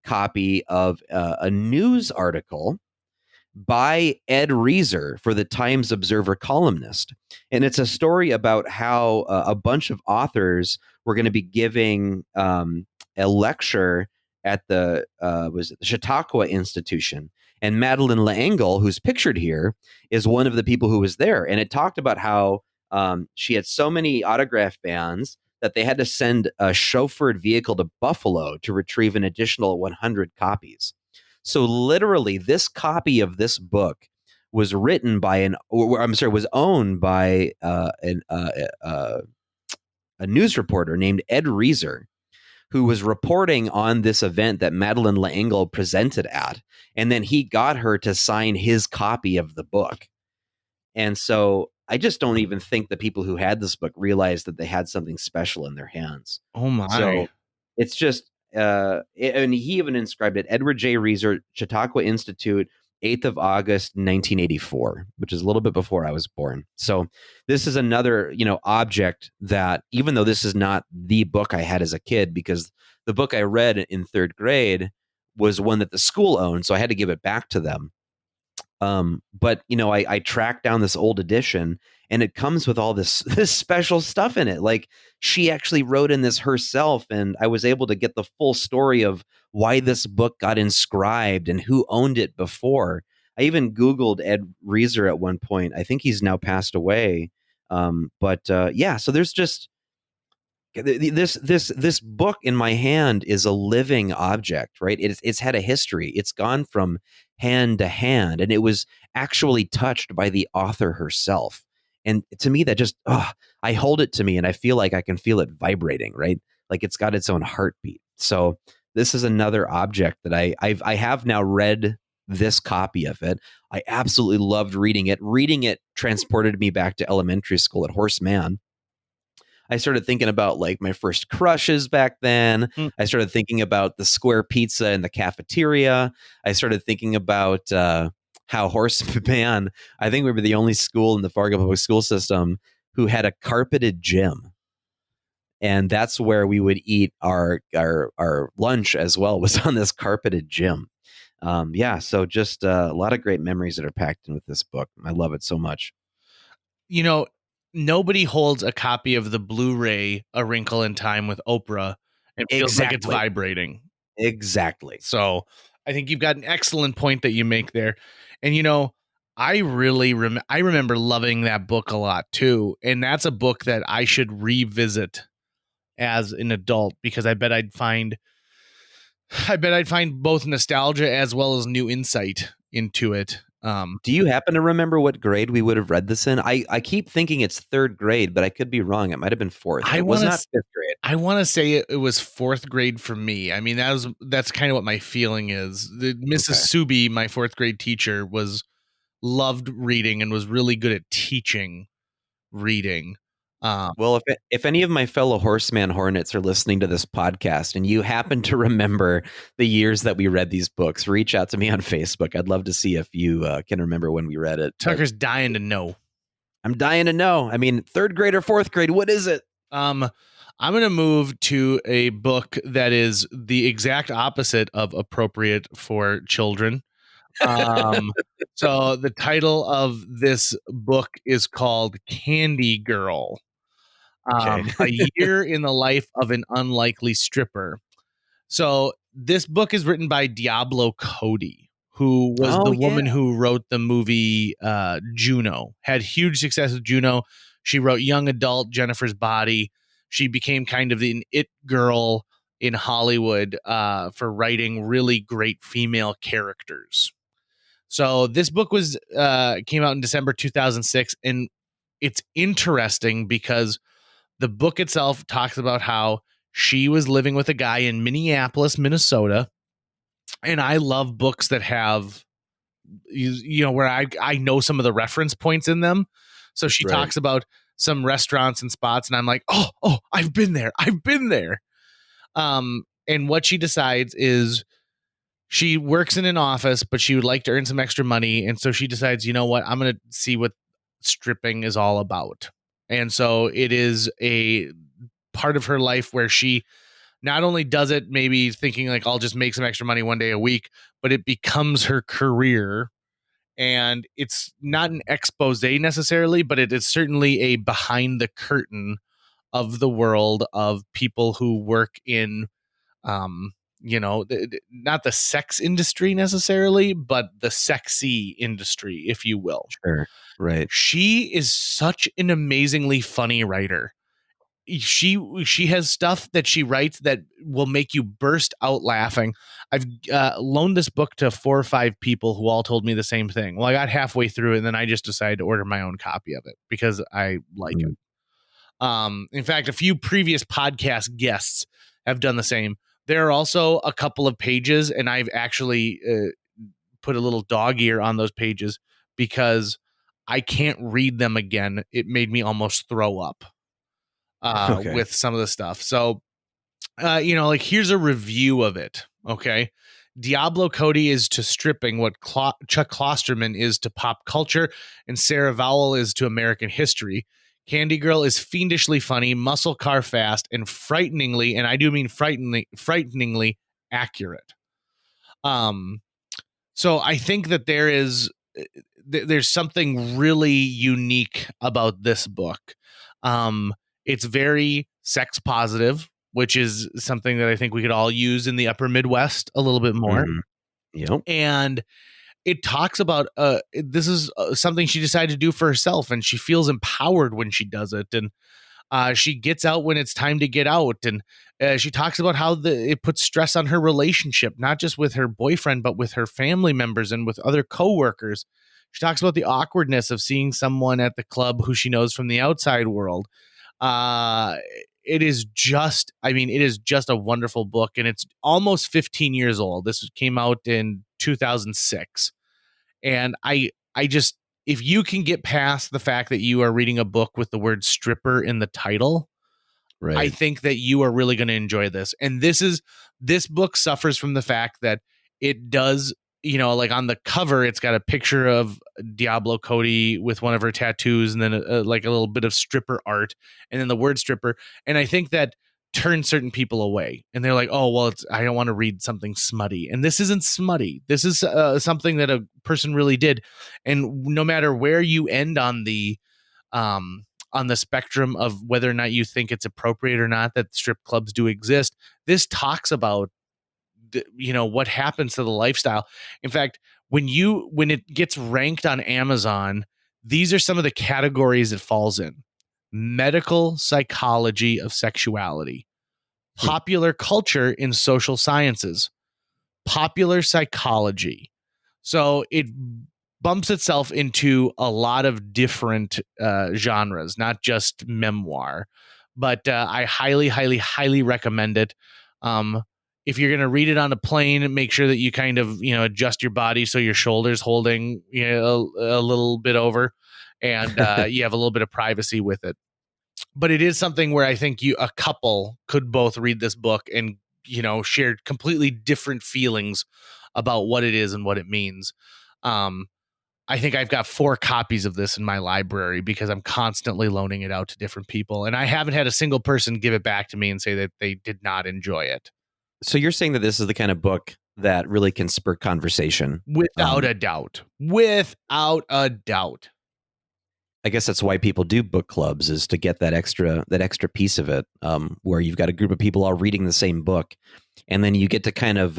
copy of a news article by Ed Reeser for the Times Observer columnist. And it's a story about how a bunch of authors were going to be giving a lecture at the Chautauqua Institution. And Madeleine L'Engle, who's pictured here, is one of the people who was there. And it talked about how she had so many autograph fans that they had to send a chauffeured vehicle to Buffalo to retrieve an additional 100 copies. So literally, this copy of this book was written by was owned by a news reporter named Ed Reeser, who was reporting on this event that Madeleine L'Engle presented at. And then he got her to sign his copy of the book. And so I just don't even think the people who had this book realized that they had something special in their hands. Oh my. So it's just, and he even inscribed it, Edward J. Reeser, Chautauqua Institute, 8th of August, 1984, which is a little bit before I was born. So this is another, object that, even though this is not the book I had as a kid, because the book I read in third grade was one that the school owned, so I had to give it back to them. But I tracked down this old edition, and it comes with all this special stuff in it. Like, she actually wrote in this herself, and I was able to get the full story of why this book got inscribed and who owned it before. I even Googled Ed Reeser at one point. I think he's now passed away. Yeah, so there's just this book in my hand is a living object, right? It's had a history. It's gone from hand to hand, and it was actually touched by the author herself. And to me, that just, I hold it to me and I feel like I can feel it vibrating, right? Like it's got its own heartbeat. So this is another object that I have now read this copy of it. I absolutely loved reading it. Reading it transported me back to elementary school at Horseman. I started thinking about like my first crushes back then. I started thinking about the square pizza in the cafeteria. I started thinking about how Horseman, I think we were the only school in the Fargo public school system who had a carpeted gym. And that's where we would eat our lunch as well, was on this carpeted gym. So just a lot of great memories that are packed in with this book. I love it so much. You know, nobody holds a copy of the Blu-ray A Wrinkle in Time with Oprah and feels like it's vibrating. Exactly. So I think you've got an excellent point that you make there. And, you know, I really I remember loving that book a lot too. And that's a book that I should revisit as an adult, because I bet I'd find both nostalgia as well as new insight into it. Do you happen to remember what grade we would have read this in? I keep thinking it's third grade, but I could be wrong. It might have been fourth. It was not fifth grade. I want to say it was fourth grade for me. I mean, that's kind of what my feeling is. Mrs. Subi, my fourth grade teacher, loved reading and was really good at teaching reading. Well, if any of my fellow Horseman Hornets are listening to this podcast and you happen to remember the years that we read these books, reach out to me on Facebook. I'd love to see if you can remember when we read it. Tucker's dying to know. I'm dying to know. I mean, third grade or fourth grade, what is it? I'm going to move to a book that is the exact opposite of appropriate for children. So the title of this book is called Candy Girl. A year in the life of an unlikely stripper. So this book is written by Diablo Cody, who was the woman who wrote the movie Juno. Had huge success with Juno. She wrote young adult Jennifer's Body. She became kind of an it girl in Hollywood for writing really great female characters. So this book came out in December 2006, and it's interesting because the book itself talks about how she was living with a guy in Minneapolis, Minnesota. And I love books that have, where I know some of the reference points in them. So she talks about some restaurants and spots, and I'm like, oh, I've been there. And what she decides is she works in an office, but she would like to earn some extra money. And so she decides, you know what, I'm going to see what stripping is all about. And so it is a part of her life where she not only does it maybe thinking like, I'll just make some extra money one day a week, but it becomes her career. And it's not an expose necessarily, but it is certainly a behind the curtain of the world of people who work in, not the sex industry necessarily, but the sexy industry, if you will. Sure. Right. She is such an amazingly funny writer. She has stuff that she writes that will make you burst out laughing. I've loaned this book to 4 or 5 people who all told me the same thing. Well, I got halfway through it, and then I just decided to order my own copy of it because I like it. In fact, a few previous podcast guests have done the same. There are also a couple of pages, and I've actually put a little dog ear on those pages because I can't read them again. It made me almost throw up with some of the stuff. So, here's a review of it. Okay. Diablo Cody is to stripping what Chuck Klosterman is to pop culture and Sarah Vowell is to American history. Candy Girl is fiendishly funny, muscle car fast, and frighteningly, and I do mean frighteningly accurate. So I think that there's something really unique about this book. It's very sex positive, which is something that I think we could all use in the upper Midwest a little bit more. Yep. And it talks about this is something she decided to do for herself, and she feels empowered when she does it. And she gets out when it's time to get out. And she talks about how it puts stress on her relationship, not just with her boyfriend, but with her family members and with other coworkers. She talks about the awkwardness of seeing someone at the club who she knows from the outside world. It is just a wonderful book, and it's almost 15 years old. This came out in 2006. And I just, if you can get past the fact that you are reading a book with the word stripper in the title, Right. I think that you are really going to enjoy this. And this book suffers from the fact that it does, like on the cover, it's got a picture of Diablo Cody with one of her tattoos, and then like a little bit of stripper art, and then the word stripper. And I think that turns certain people away, and they're like, oh, well, I don't want to read something smutty. And this isn't smutty. This is something that a person really did. And no matter where you end on the spectrum of whether or not you think it's appropriate or not that strip clubs do exist, this talks about what happens to the lifestyle. In fact, when it gets ranked on Amazon, these are some of the categories it falls in: medical psychology of sexuality, popular culture in social sciences, popular psychology. So it bumps itself into a lot of different genres, not just memoir. But I highly, highly, highly recommend it. If you're going to read it on a plane, make sure that you kind of, adjust your body so your shoulders holding, a little bit over, and you have a little bit of privacy with it. But it is something where I think a couple could both read this book and, share completely different feelings about what it is and what it means. I think I've got 4 copies of this in my library because I'm constantly loaning it out to different people. And I haven't had a single person give it back to me and say that they did not enjoy it. So you're saying that this is the kind of book that really can spur conversation? Without a doubt. Without a doubt. I guess that's why people do book clubs, is to get that extra piece of it, where you've got a group of people all reading the same book, and then you get to kind of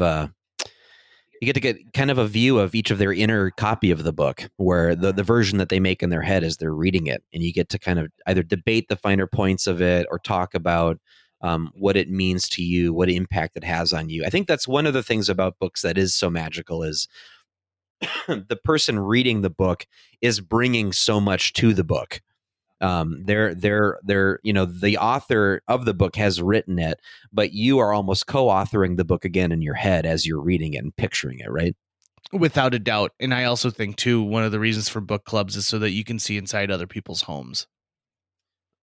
get a view of each of their inner copy of the book, where the version that they make in their head as they're reading it, and you get to kind of either debate the finer points of it or talk about what it means to you, what impact it has on you. I think that's one of the things about books that is so magical, is the person reading the book is bringing so much to the book. They're the author of the book has written it, but you are almost co-authoring the book again in your head as you're reading it and picturing it, right? Without a doubt. And I also think too, one of the reasons for book clubs is so that you can see inside other people's homes.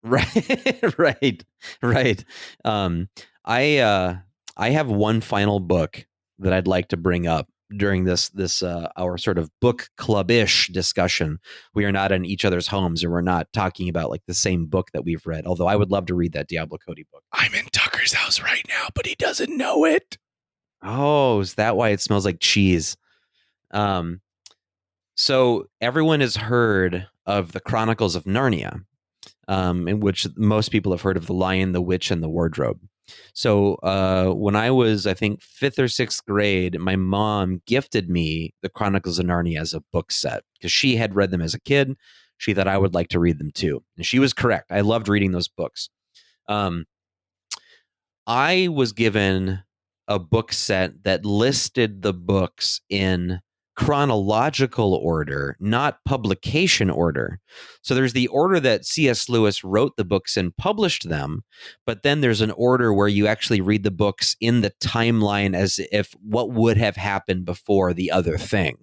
Right. Right. I have one final book that I'd like to bring up during this our sort of book club-ish discussion. We are not in each other's homes, and we're not talking about like the same book that we've read, although I would love to read that Diablo Cody book. I'm in Tucker's house right now, but he doesn't know it. Oh, is that why it smells like cheese? So everyone has heard of the Chronicles of Narnia, in which most people have heard of The Lion, the Witch, and the Wardrobe. So when I was, I think, 5th or 6th grade, my mom gifted me the Chronicles of Narnia as a book set because she had read them as a kid. She thought I would like to read them too. And she was correct. I loved reading those books. I was given a book set that listed the books in chronological order, not publication order. So there's the order that C.S. Lewis wrote the books and published them, but then there's an order where you actually read the books in the timeline as if what would have happened before the other thing.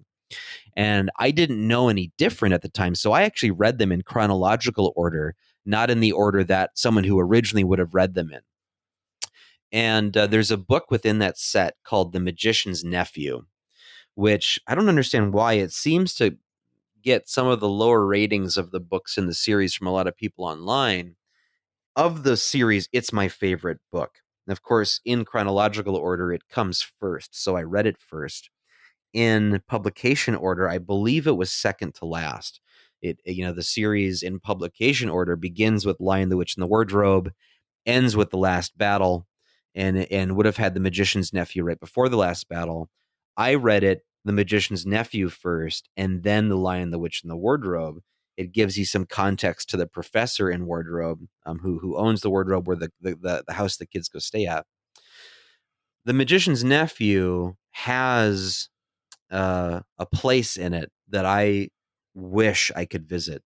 And I didn't know any different at the time, so I actually read them in chronological order, not in the order that someone who originally would have read them in. And there's a book within that set called The Magician's Nephew, which I don't understand why it seems to get some of the lower ratings of the books in the series from a lot of people online. Of the series, it's my favorite book. And of course, in chronological order, it comes first. So I read it first. In publication order, I believe it was second to last. The series in publication order begins with Lion, the Witch, and the Wardrobe, ends with The Last Battle, and would have had The Magician's Nephew right before The Last Battle. I read it, The Magician's Nephew first, and then The Lion, the Witch, and the Wardrobe. It gives you some context to the professor in Wardrobe, who owns the wardrobe where the house the kids go stay at. The Magician's Nephew has a place in it that I wish I could visit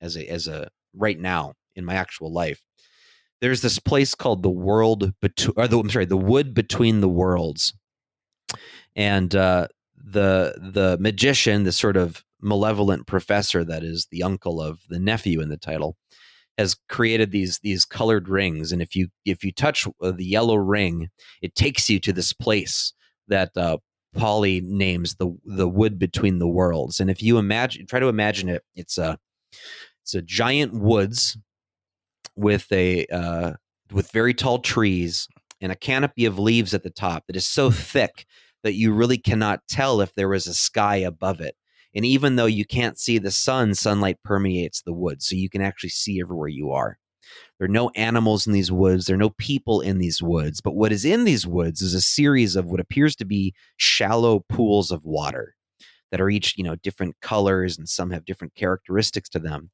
as a right now in my actual life. There's this place called the Wood Between the Worlds. And the magician, the sort of malevolent professor that is the uncle of the nephew in the title, has created these colored rings, and if you touch the yellow ring, it takes you to this place that Polly names the wood between the worlds. And if you try to imagine it, it's a giant woods with with very tall trees and a canopy of leaves at the top that is so thick that you really cannot tell if there is a sky above it. And even though you can't see the sunlight permeates the woods, so you can actually see everywhere you are. There are no animals in these woods. There are no people in these woods. But what is in these woods is a series of what appears to be shallow pools of water that are each, different colors, and some have different characteristics to them.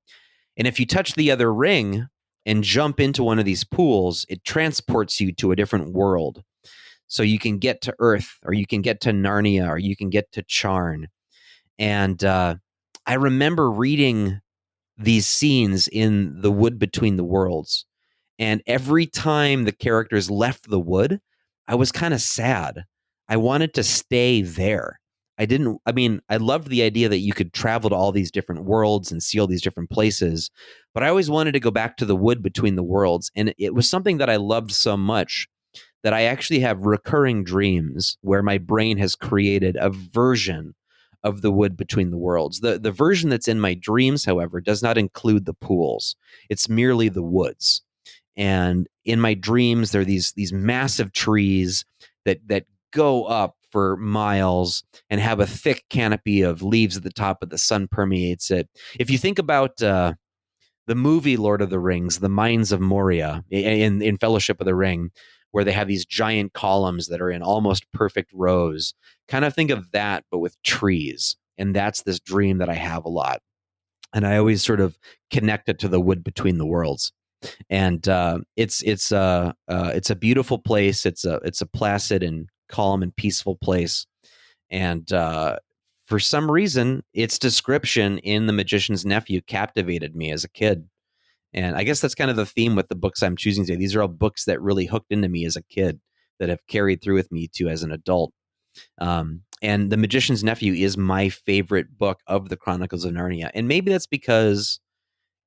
And if you touch the other ring and jump into one of these pools, it transports you to a different world. So you can get to Earth, or you can get to Narnia, or you can get to Charn. And I remember reading these scenes in the wood between the worlds. And every time the characters left the wood, I was kind of sad. I wanted to stay there. I loved the idea that you could travel to all these different worlds and see all these different places, but I always wanted to go back to the wood between the worlds. And it was something that I loved so much that I actually have recurring dreams where my brain has created a version of the wood between the worlds. The version that's in my dreams, however, does not include the pools. It's merely the woods. And in my dreams, there are these massive trees that go up for miles and have a thick canopy of leaves at the top, but the sun permeates it. If you think about the movie Lord of the Rings, the Mines of Moria in Fellowship of the Ring, where they have these giant columns that are in almost perfect rows. Kind of think of that, but with trees. And that's this dream that I have a lot. And I always sort of connect it to the wood between the worlds. And it's a beautiful place. It's a placid and calm and peaceful place. And for some reason, its description in The Magician's Nephew captivated me as a kid. And I guess that's kind of the theme with the books I'm choosing today. These are all books that really hooked into me as a kid that have carried through with me too as an adult. And The Magician's Nephew is my favorite book of the Chronicles of Narnia. And maybe that's because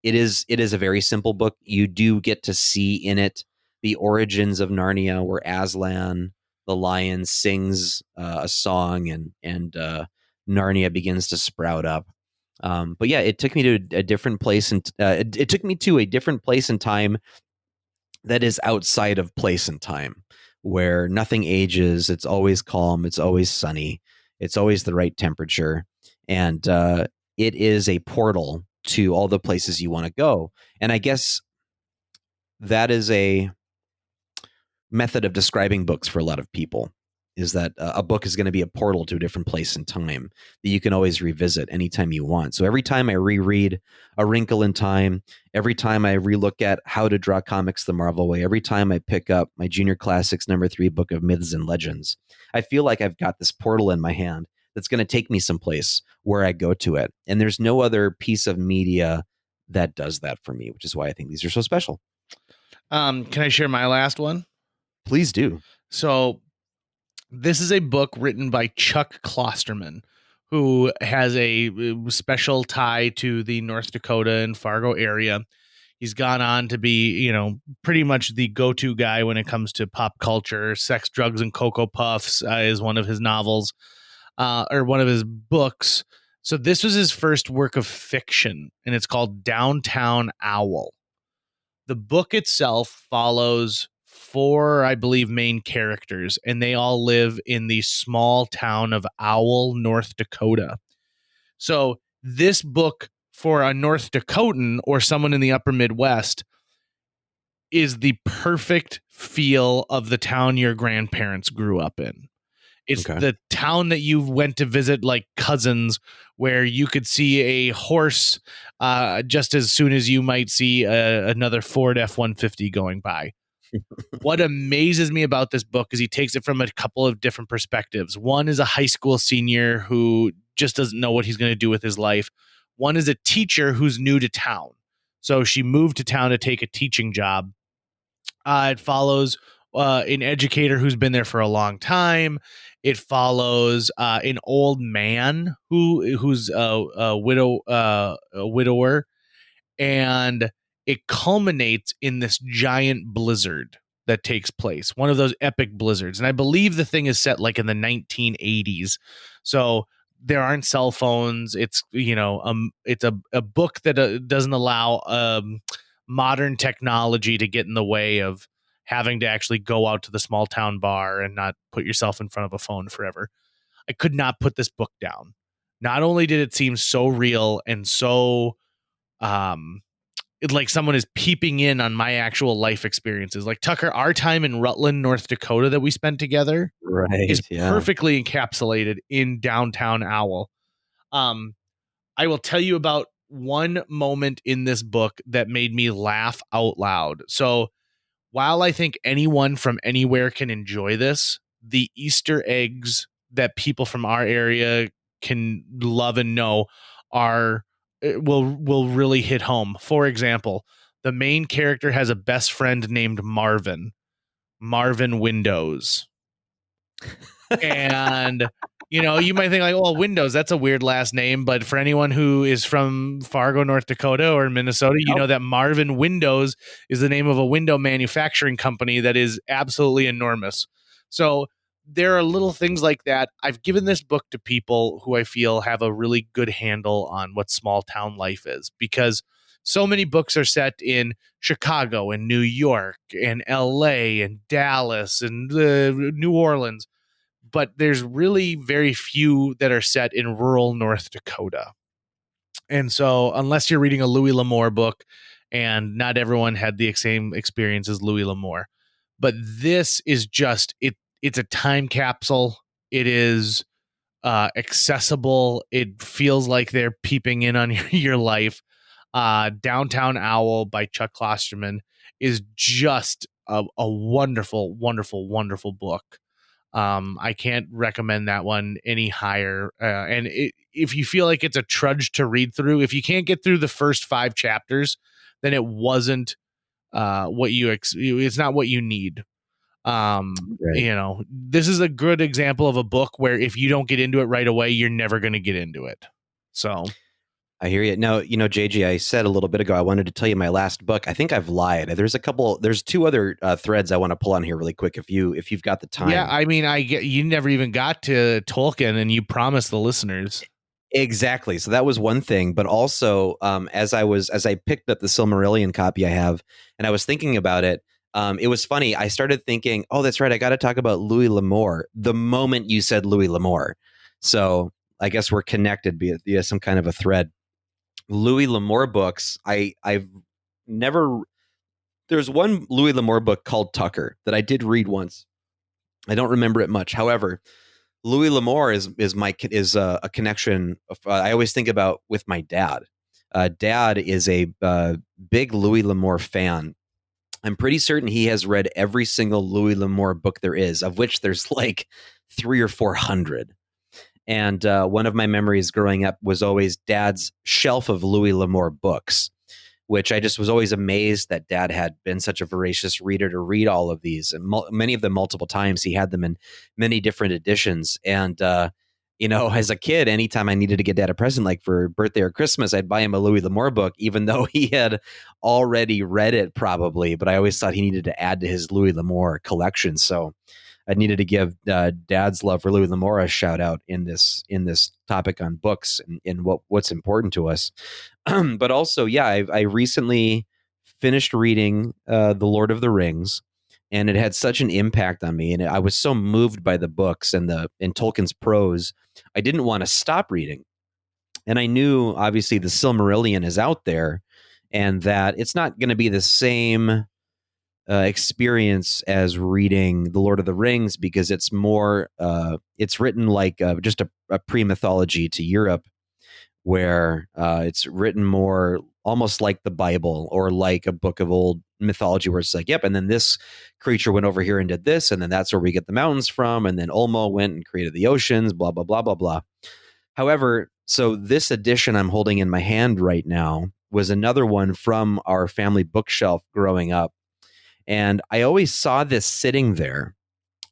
it is a very simple book. You do get to see in it the origins of Narnia, where Aslan, the lion, sings a song, and Narnia begins to sprout up. But yeah, it took me to a different place, and it took me to a different place and time that is outside of place and time, where nothing ages. It's always calm. It's always sunny. It's always the right temperature, and it is a portal to all the places you want to go. And I guess that is a method of describing books for a lot of people, is that a book is going to be a portal to a different place in time that you can always revisit anytime you want. So every time I reread A Wrinkle in Time, every time I relook at How to Draw Comics the Marvel Way, every time I pick up my Junior Classics #3 book of Myths and Legends, I feel like I've got this portal in my hand that's going to take me someplace where I go to it. And there's no other piece of media that does that for me, which is why I think these are so special. Can I share my last one? Please do. So this is a book written by Chuck Klosterman, who has a special tie to the North Dakota and Fargo area. He's gone on to be, pretty much the go-to guy when it comes to pop culture. Sex, Drugs, and Cocoa Puffs is one of his novels, or one of his books. So this was his first work of fiction, and it's called Downtown Owl. The book itself follows 4, I believe, main characters, and they all live in the small town of Owl, North Dakota. So this book for a North Dakotan or someone in the upper Midwest is the perfect feel of the town your grandparents grew up in. It's the town that you went to visit like cousins, where you could see a horse just as soon as you might see another Ford F-150 going by. What amazes me about this book is he takes it from a couple of different perspectives. One is a high school senior who just doesn't know what he's going to do with his life. One is a teacher who's new to town. So she moved to town to take a teaching job. It follows an educator who's been there for a long time. It follows an old man who's a widower, and it culminates in this giant blizzard that takes place, one of those epic blizzards. And I believe the thing is set like in the 1980s. So there aren't cell phones. It's, it's a book that doesn't allow modern technology to get in the way of having to actually go out to the small town bar and not put yourself in front of a phone forever. I could not put this book down. Not only did it seem so real and so like someone is peeping in on my actual life experiences. Like Tucker, our time in Rutland, North Dakota that we spent together is perfectly encapsulated in Downtown Owl. I will tell you about one moment in this book that made me laugh out loud. So while I think anyone from anywhere can enjoy this, the Easter eggs that people from our area can love and know will really hit home. For example, the main character has a best friend named Marvin Windows. And you might think like, well, Windows, that's a weird last name. But for anyone who is from Fargo, North Dakota or Minnesota, you know that Marvin Windows is the name of a window manufacturing company that is absolutely enormous. So there are little things like that. I've given this book to people who I feel have a really good handle on what small town life is, because so many books are set in Chicago and New York and LA and Dallas and New Orleans. But there's really very few that are set in rural North Dakota. And so unless you're reading a Louis L'Amour book, and not everyone had the same experience as Louis L'Amour, but this is just, it's a time capsule. It is accessible. It feels like they're peeping in on your life. Downtown Owl by Chuck Klosterman is just a wonderful, wonderful, wonderful book. I can't recommend that one any higher. And if you feel like it's a trudge to read through, if you can't get through the first 5 chapters, then it wasn't it's not what you need. Right. This is a good example of a book where if you don't get into it right away, you're never going to get into it. So I hear you. Now, JG, I said a little bit ago, I wanted to tell you my last book. I think I've lied. There's 2 other threads I want to pull on here really quick if you've got the time. Yeah, I mean, you never even got to Tolkien, and you promised the listeners. Exactly. So that was one thing, but also as I picked up the Silmarillion copy I have, and I was thinking about it, it was funny. I started thinking, oh, that's right, I got to talk about Louis L'Amour the moment you said Louis L'Amour. So I guess we're connected via some kind of a thread. Louis L'Amour books, I've never. There's one Louis L'Amour book called Tucker that I did read once. I don't remember it much. However, Louis L'Amour is a connection I always think about with my dad. Dad is a big Louis L'Amour fan. I'm pretty certain he has read every single Louis L'Amour book there is, of which there's like 300 or 400. And one of my memories growing up was always Dad's shelf of Louis L'Amour books, which I just was always amazed that Dad had been such a voracious reader to read all of these, and many of them multiple times. He had them in many different editions. And, as a kid, anytime I needed to get Dad a present, like for birthday or Christmas, I'd buy him a Louis L'Amour book, even though he had already read it probably. But I always thought he needed to add to his Louis L'Amour collection. So I needed to give Dad's love for Louis L'Amour a shout out in this topic on books and what's important to us. But also, yeah, I recently finished reading The Lord of the Rings, and it had such an impact on me, and I was so moved by the books and Tolkien's prose, I didn't want to stop reading. And I knew, obviously, the Silmarillion is out there, and that it's not going to be the same experience as reading The Lord of the Rings, because it's more it's written like just a pre-mythology to Europe, where it's written more almost like the Bible or like a book of old mythology, where it's like, yep, and then this creature went over here and did this, and then that's where we get the mountains from, and then Ulmo went and created the oceans, blah, blah, blah, blah, blah. However, so this edition I'm holding in my hand right now was another one from our family bookshelf growing up. And I always saw this sitting there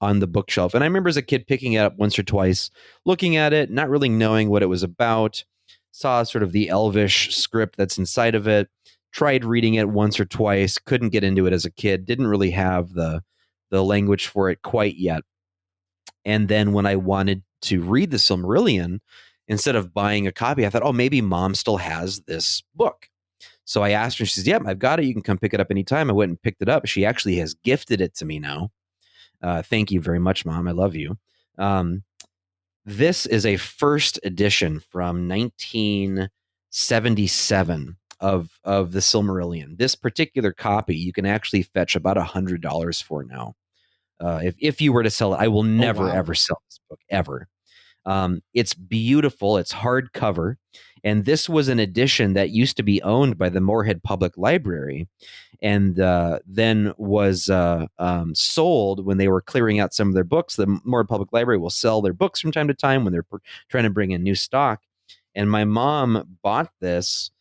on the bookshelf. And I remember as a kid picking it up once or twice, looking at it, not really knowing what it was about, saw sort of the elvish script that's inside of it, tried reading it once or twice, couldn't get into it as a kid, didn't really have the language for it quite yet. And then when I wanted to read the Silmarillion, instead of buying a copy, I thought, oh, maybe mom still has this book. So I asked her, and she says, yep, I've got it. You can come pick it up anytime. I went and picked it up. She actually has gifted it to me now. Thank you very much, Mom. I love you. This is a first edition from 1977 of the Silmarillion. This particular copy you can actually fetch about $100 for now. If you were to sell it, I will never, ever sell this book, ever. It's beautiful. It's hardcover. And this was an edition that used to be owned by the Moorhead Public Library and then was sold when they were clearing out some of their books. The Moorhead Public Library will sell their books from time to time when they're trying to bring in new stock. And my mom bought this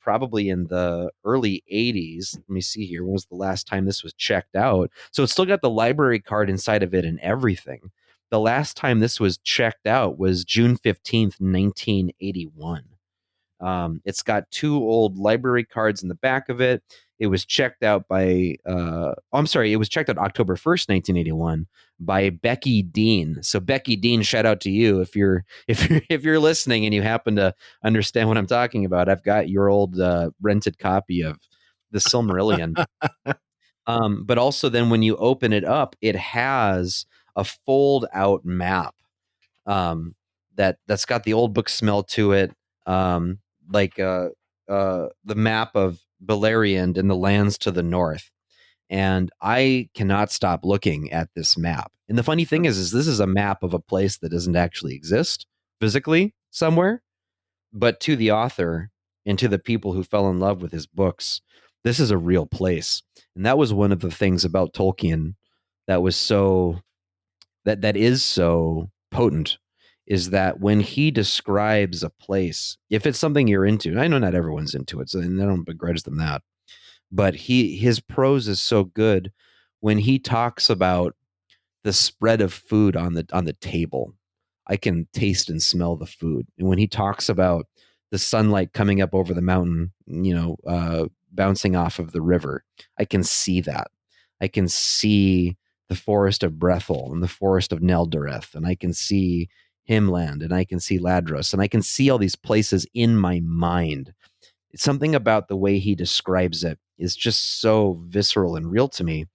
probably in the early 80s. Let me see here. When was the last time this was checked out? So it's still got the library card inside of it and everything. The last time this was checked out was June 15th, 1981. It's got 2 old library cards in the back of it. It was checked out by, it was checked out October 1st, 1981 by Becky Dean. So Becky Dean, shout out to you. If you're listening and you happen to understand what I'm talking about, I've got your old rented copy of the Silmarillion. But also then when you open it up, it has a fold out map that's got the old book smell to it. Like the map of Beleriand and the lands to the north. And I cannot stop looking at this map. And the funny thing is this is a map of a place that doesn't actually exist physically somewhere, but to the author and to the people who fell in love with his books, this is a real place. And that was one of the things about Tolkien that was that is so potent, is that when he describes a place, if it's something you're into, I know not everyone's into it, so I don't begrudge them that, but his prose is so good when he talks about the spread of food on the table. I can taste and smell the food. And when he talks about the sunlight coming up over the mountain, bouncing off of the river, I can see that. I can see the forest of Brethil and the forest of Neldoreth, and I can see Himland, and I can see Ladros, and I can see all these places in my mind. It's something about the way he describes it is just so visceral and real to me.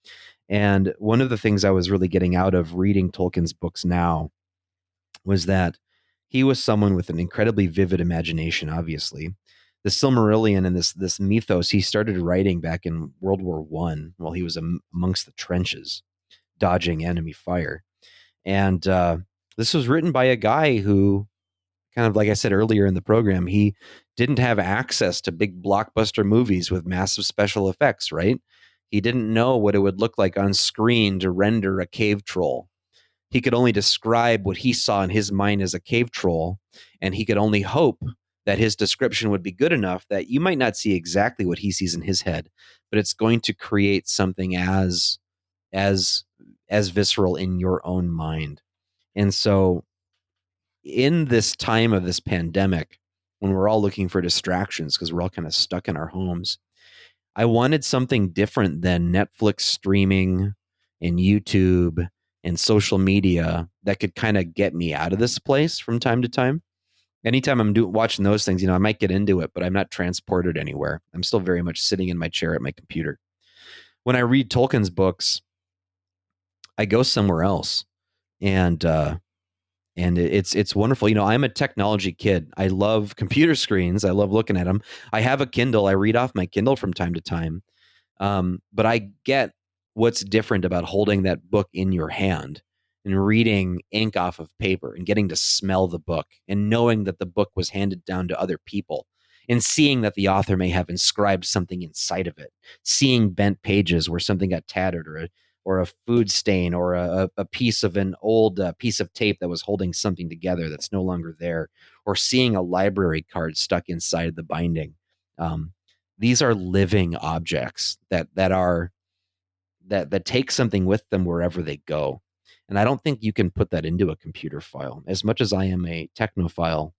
And one of the things I was really getting out of reading Tolkien's books now was that he was someone with an incredibly vivid imagination, obviously. The Silmarillion and this mythos he started writing back in World War I while he was amongst the trenches, dodging enemy fire. And this was written by a guy who, kind of like I said earlier in the program, he didn't have access to big blockbuster movies with massive special effects, right? He didn't know what it would look like on screen to render a cave troll. He could only describe what he saw in his mind as a cave troll, and he could only hope that his description would be good enough that you might not see exactly what he sees in his head, but it's going to create something as visceral in your own mind. And so in this time of this pandemic, when we're all looking for distractions because we're all kind of stuck in our homes, I wanted something different than Netflix streaming and YouTube and social media that could kind of get me out of this place from time to time. Anytime I'm watching those things, I might get into it, but I'm not transported anywhere. I'm still very much sitting in my chair at my computer. When I read Tolkien's books, I go somewhere else. And it's wonderful. I'm a technology kid. I love computer screens. I love looking at them. I have a Kindle. I read off my Kindle from time to time. But I get what's different about holding that book in your hand and reading ink off of paper and getting to smell the book and knowing that the book was handed down to other people and seeing that the author may have inscribed something inside of it, seeing bent pages where something got tattered or a food stain or a piece of an old piece of tape that was holding something together that's no longer there, or seeing a library card stuck inside the binding. These are living objects that are that take something with them wherever they go. And I don't think you can put that into a computer file. As much as I am a technophile,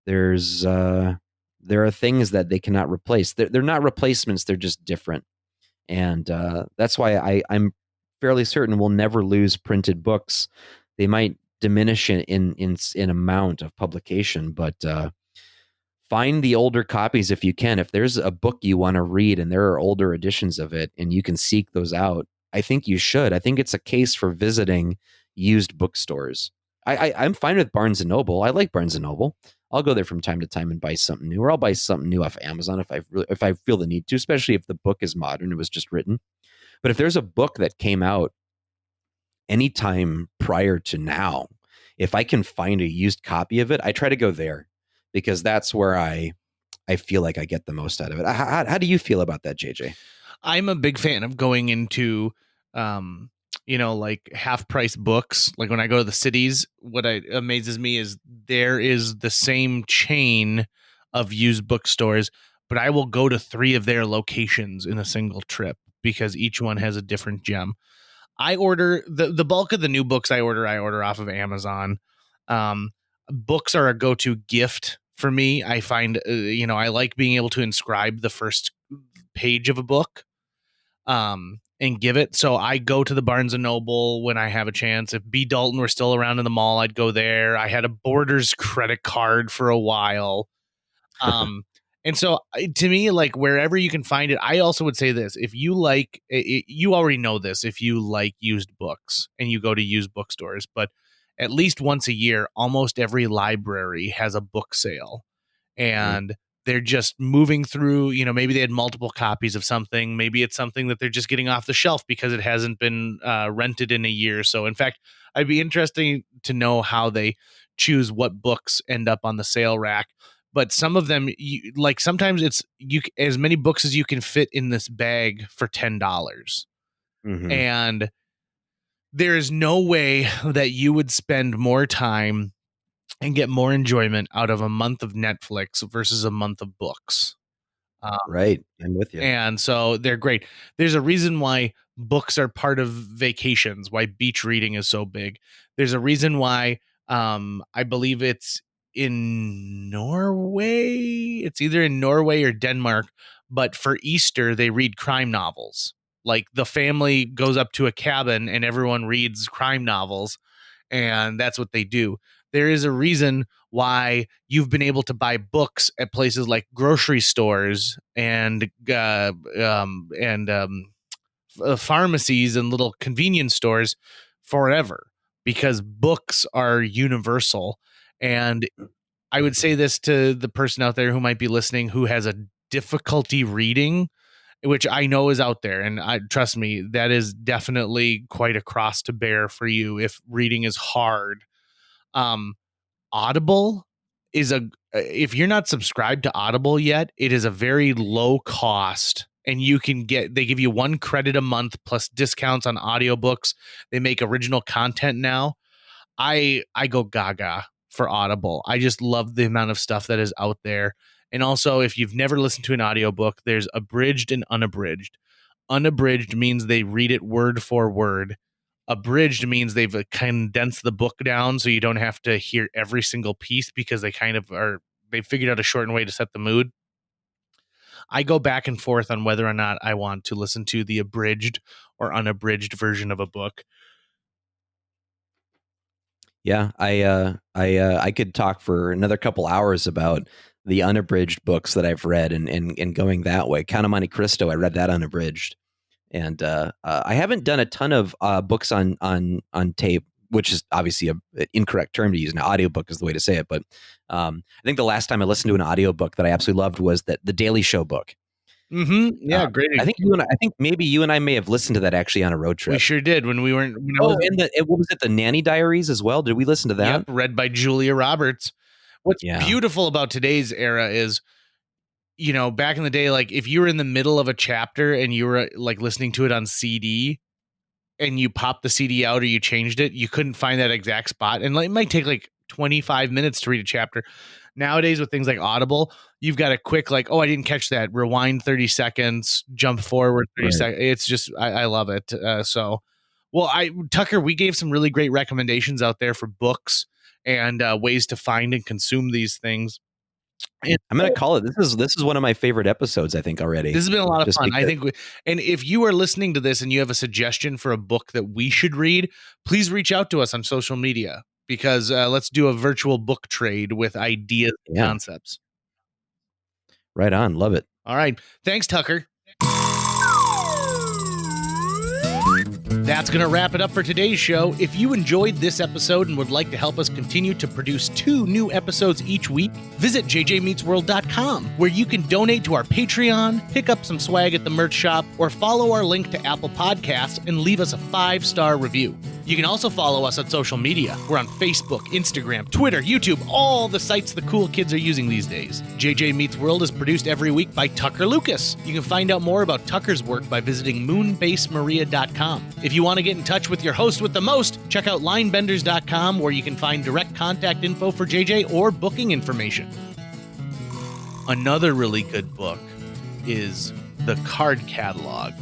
there are things that they cannot replace. They're not replacements, they're just different. And that's why I'm fairly certain we'll never lose printed books. They might diminish in amount of publication, but find the older copies if you can. If there's a book you want to read and there are older editions of it and you can seek those out, I think you should. I think it's a case for visiting used bookstores. I'm fine with Barnes and Noble. I like Barnes and Noble. I'll go there from time to time and buy something new, or I'll buy something new off Amazon if I feel the need to, especially if the book is modern. It was just written. But if there's a book that came out anytime prior to now, if I can find a used copy of it, I try to go there because that's where I feel like I get the most out of it. How do you feel about that, JJ? I'm a big fan of going into, like half price books. Like when I go to the cities, what amazes me is there is the same chain of used bookstores, but I will go to 3 of their locations in a single trip because each one has a different gem. I order the bulk of the new books I order off of Amazon. Books are a go-to gift for me. I find, I like being able to inscribe the first page of a book and give it. So I go to the Barnes and Noble when I have a chance. If B. Dalton were still around in the mall, I'd go there. I had a Borders credit card for a while. And so to me, like wherever you can find it, I also would say this. If you like, you already know this, if you like used books and you go to used bookstores, but at least once a year, almost every library has a book sale. And they're just moving through, maybe they had multiple copies of something. Maybe it's something that they're just getting off the shelf because it hasn't been rented in a year. So in fact, I'd be interested to know how they choose what books end up on the sale rack. But some of them, sometimes it's as many books as you can fit in this bag for $10. Mm-hmm. And there is no way that you would spend more time and get more enjoyment out of a month of Netflix versus a month of books. Right. I'm with you. And so they're great. There's a reason why books are part of vacations, why beach reading is so big. There's a reason why I believe it's in Norway. It's either in Norway or Denmark, but for Easter, they read crime novels. Like the family goes up to a cabin and everyone reads crime novels, and that's what they do. There is a reason why you've been able to buy books at places like grocery stores and pharmacies and little convenience stores forever, because books are universal. And I would say this to the person out there who might be listening who has a difficulty reading, which I know is out there. And trust me, that is definitely quite a cross to bear for you if reading is hard. Audible is if you're not subscribed to Audible yet, it is a very low cost, and they give you 1 credit a month plus discounts on audiobooks. They make original content now. I go gaga for Audible. I just love the amount of stuff that is out there. And also, if you've never listened to an audiobook, there's abridged and unabridged. Unabridged means they read it word for word. Abridged means they've condensed the book down so you don't have to hear every single piece, because they figured out a shortened way to set the mood. I go back and forth on whether or not I want to listen to the abridged or unabridged version of a book. Yeah, I could talk for another couple hours about the unabridged books that I've read and going that way. Count of Monte Cristo, I read that unabridged. And I haven't done a ton of books on tape, which is obviously an incorrect term to use. An audiobook is the way to say it. But I think the last time I listened to an audiobook that I absolutely loved was the Daily Show book. Mm-hmm. Yeah, great. I think maybe you and I may have listened to that actually on a road trip. We sure did when we weren't. What was it? The Nanny Diaries as well. Did we listen to that? Yep, read by Julia Roberts. What's beautiful about today's era is, back in the day, like if you were in the middle of a chapter and you were like listening to it on CD and you popped the CD out or you changed it, you couldn't find that exact spot. And it might take like 25 minutes to read a chapter. Nowadays with things like Audible, you've got a quick like, oh, I didn't catch that. Rewind 30 seconds, jump forward 30 seconds. It's just, I love it. Tucker, we gave some really great recommendations out there for books and ways to find and consume these things. I'm going to call it. This is one of my favorite episodes, I think, already. This has been a lot of fun. I think, and if you are listening to this and you have a suggestion for a book that we should read, please reach out to us on social media, because let's do a virtual book trade with ideas and concepts. Right on. Love it. All right. Thanks, Tucker. That's going to wrap it up for today's show. If you enjoyed this episode and would like to help us continue to produce 2 new episodes each week, visit jjmeetsworld.com, where you can donate to our Patreon, pick up some swag at the merch shop, or follow our link to Apple Podcasts and leave us a 5-star review. You can also follow us on social media. We're on Facebook, Instagram, Twitter, YouTube, all the sites the cool kids are using these days. JJ Meets World is produced every week by Tucker Lucas. You can find out more about Tucker's work by visiting moonbasemaria.com. If you want to get in touch with your host with the most, check out linebenders.com, where you can find direct contact info for JJ or booking information. Another really good book is The Card Catalog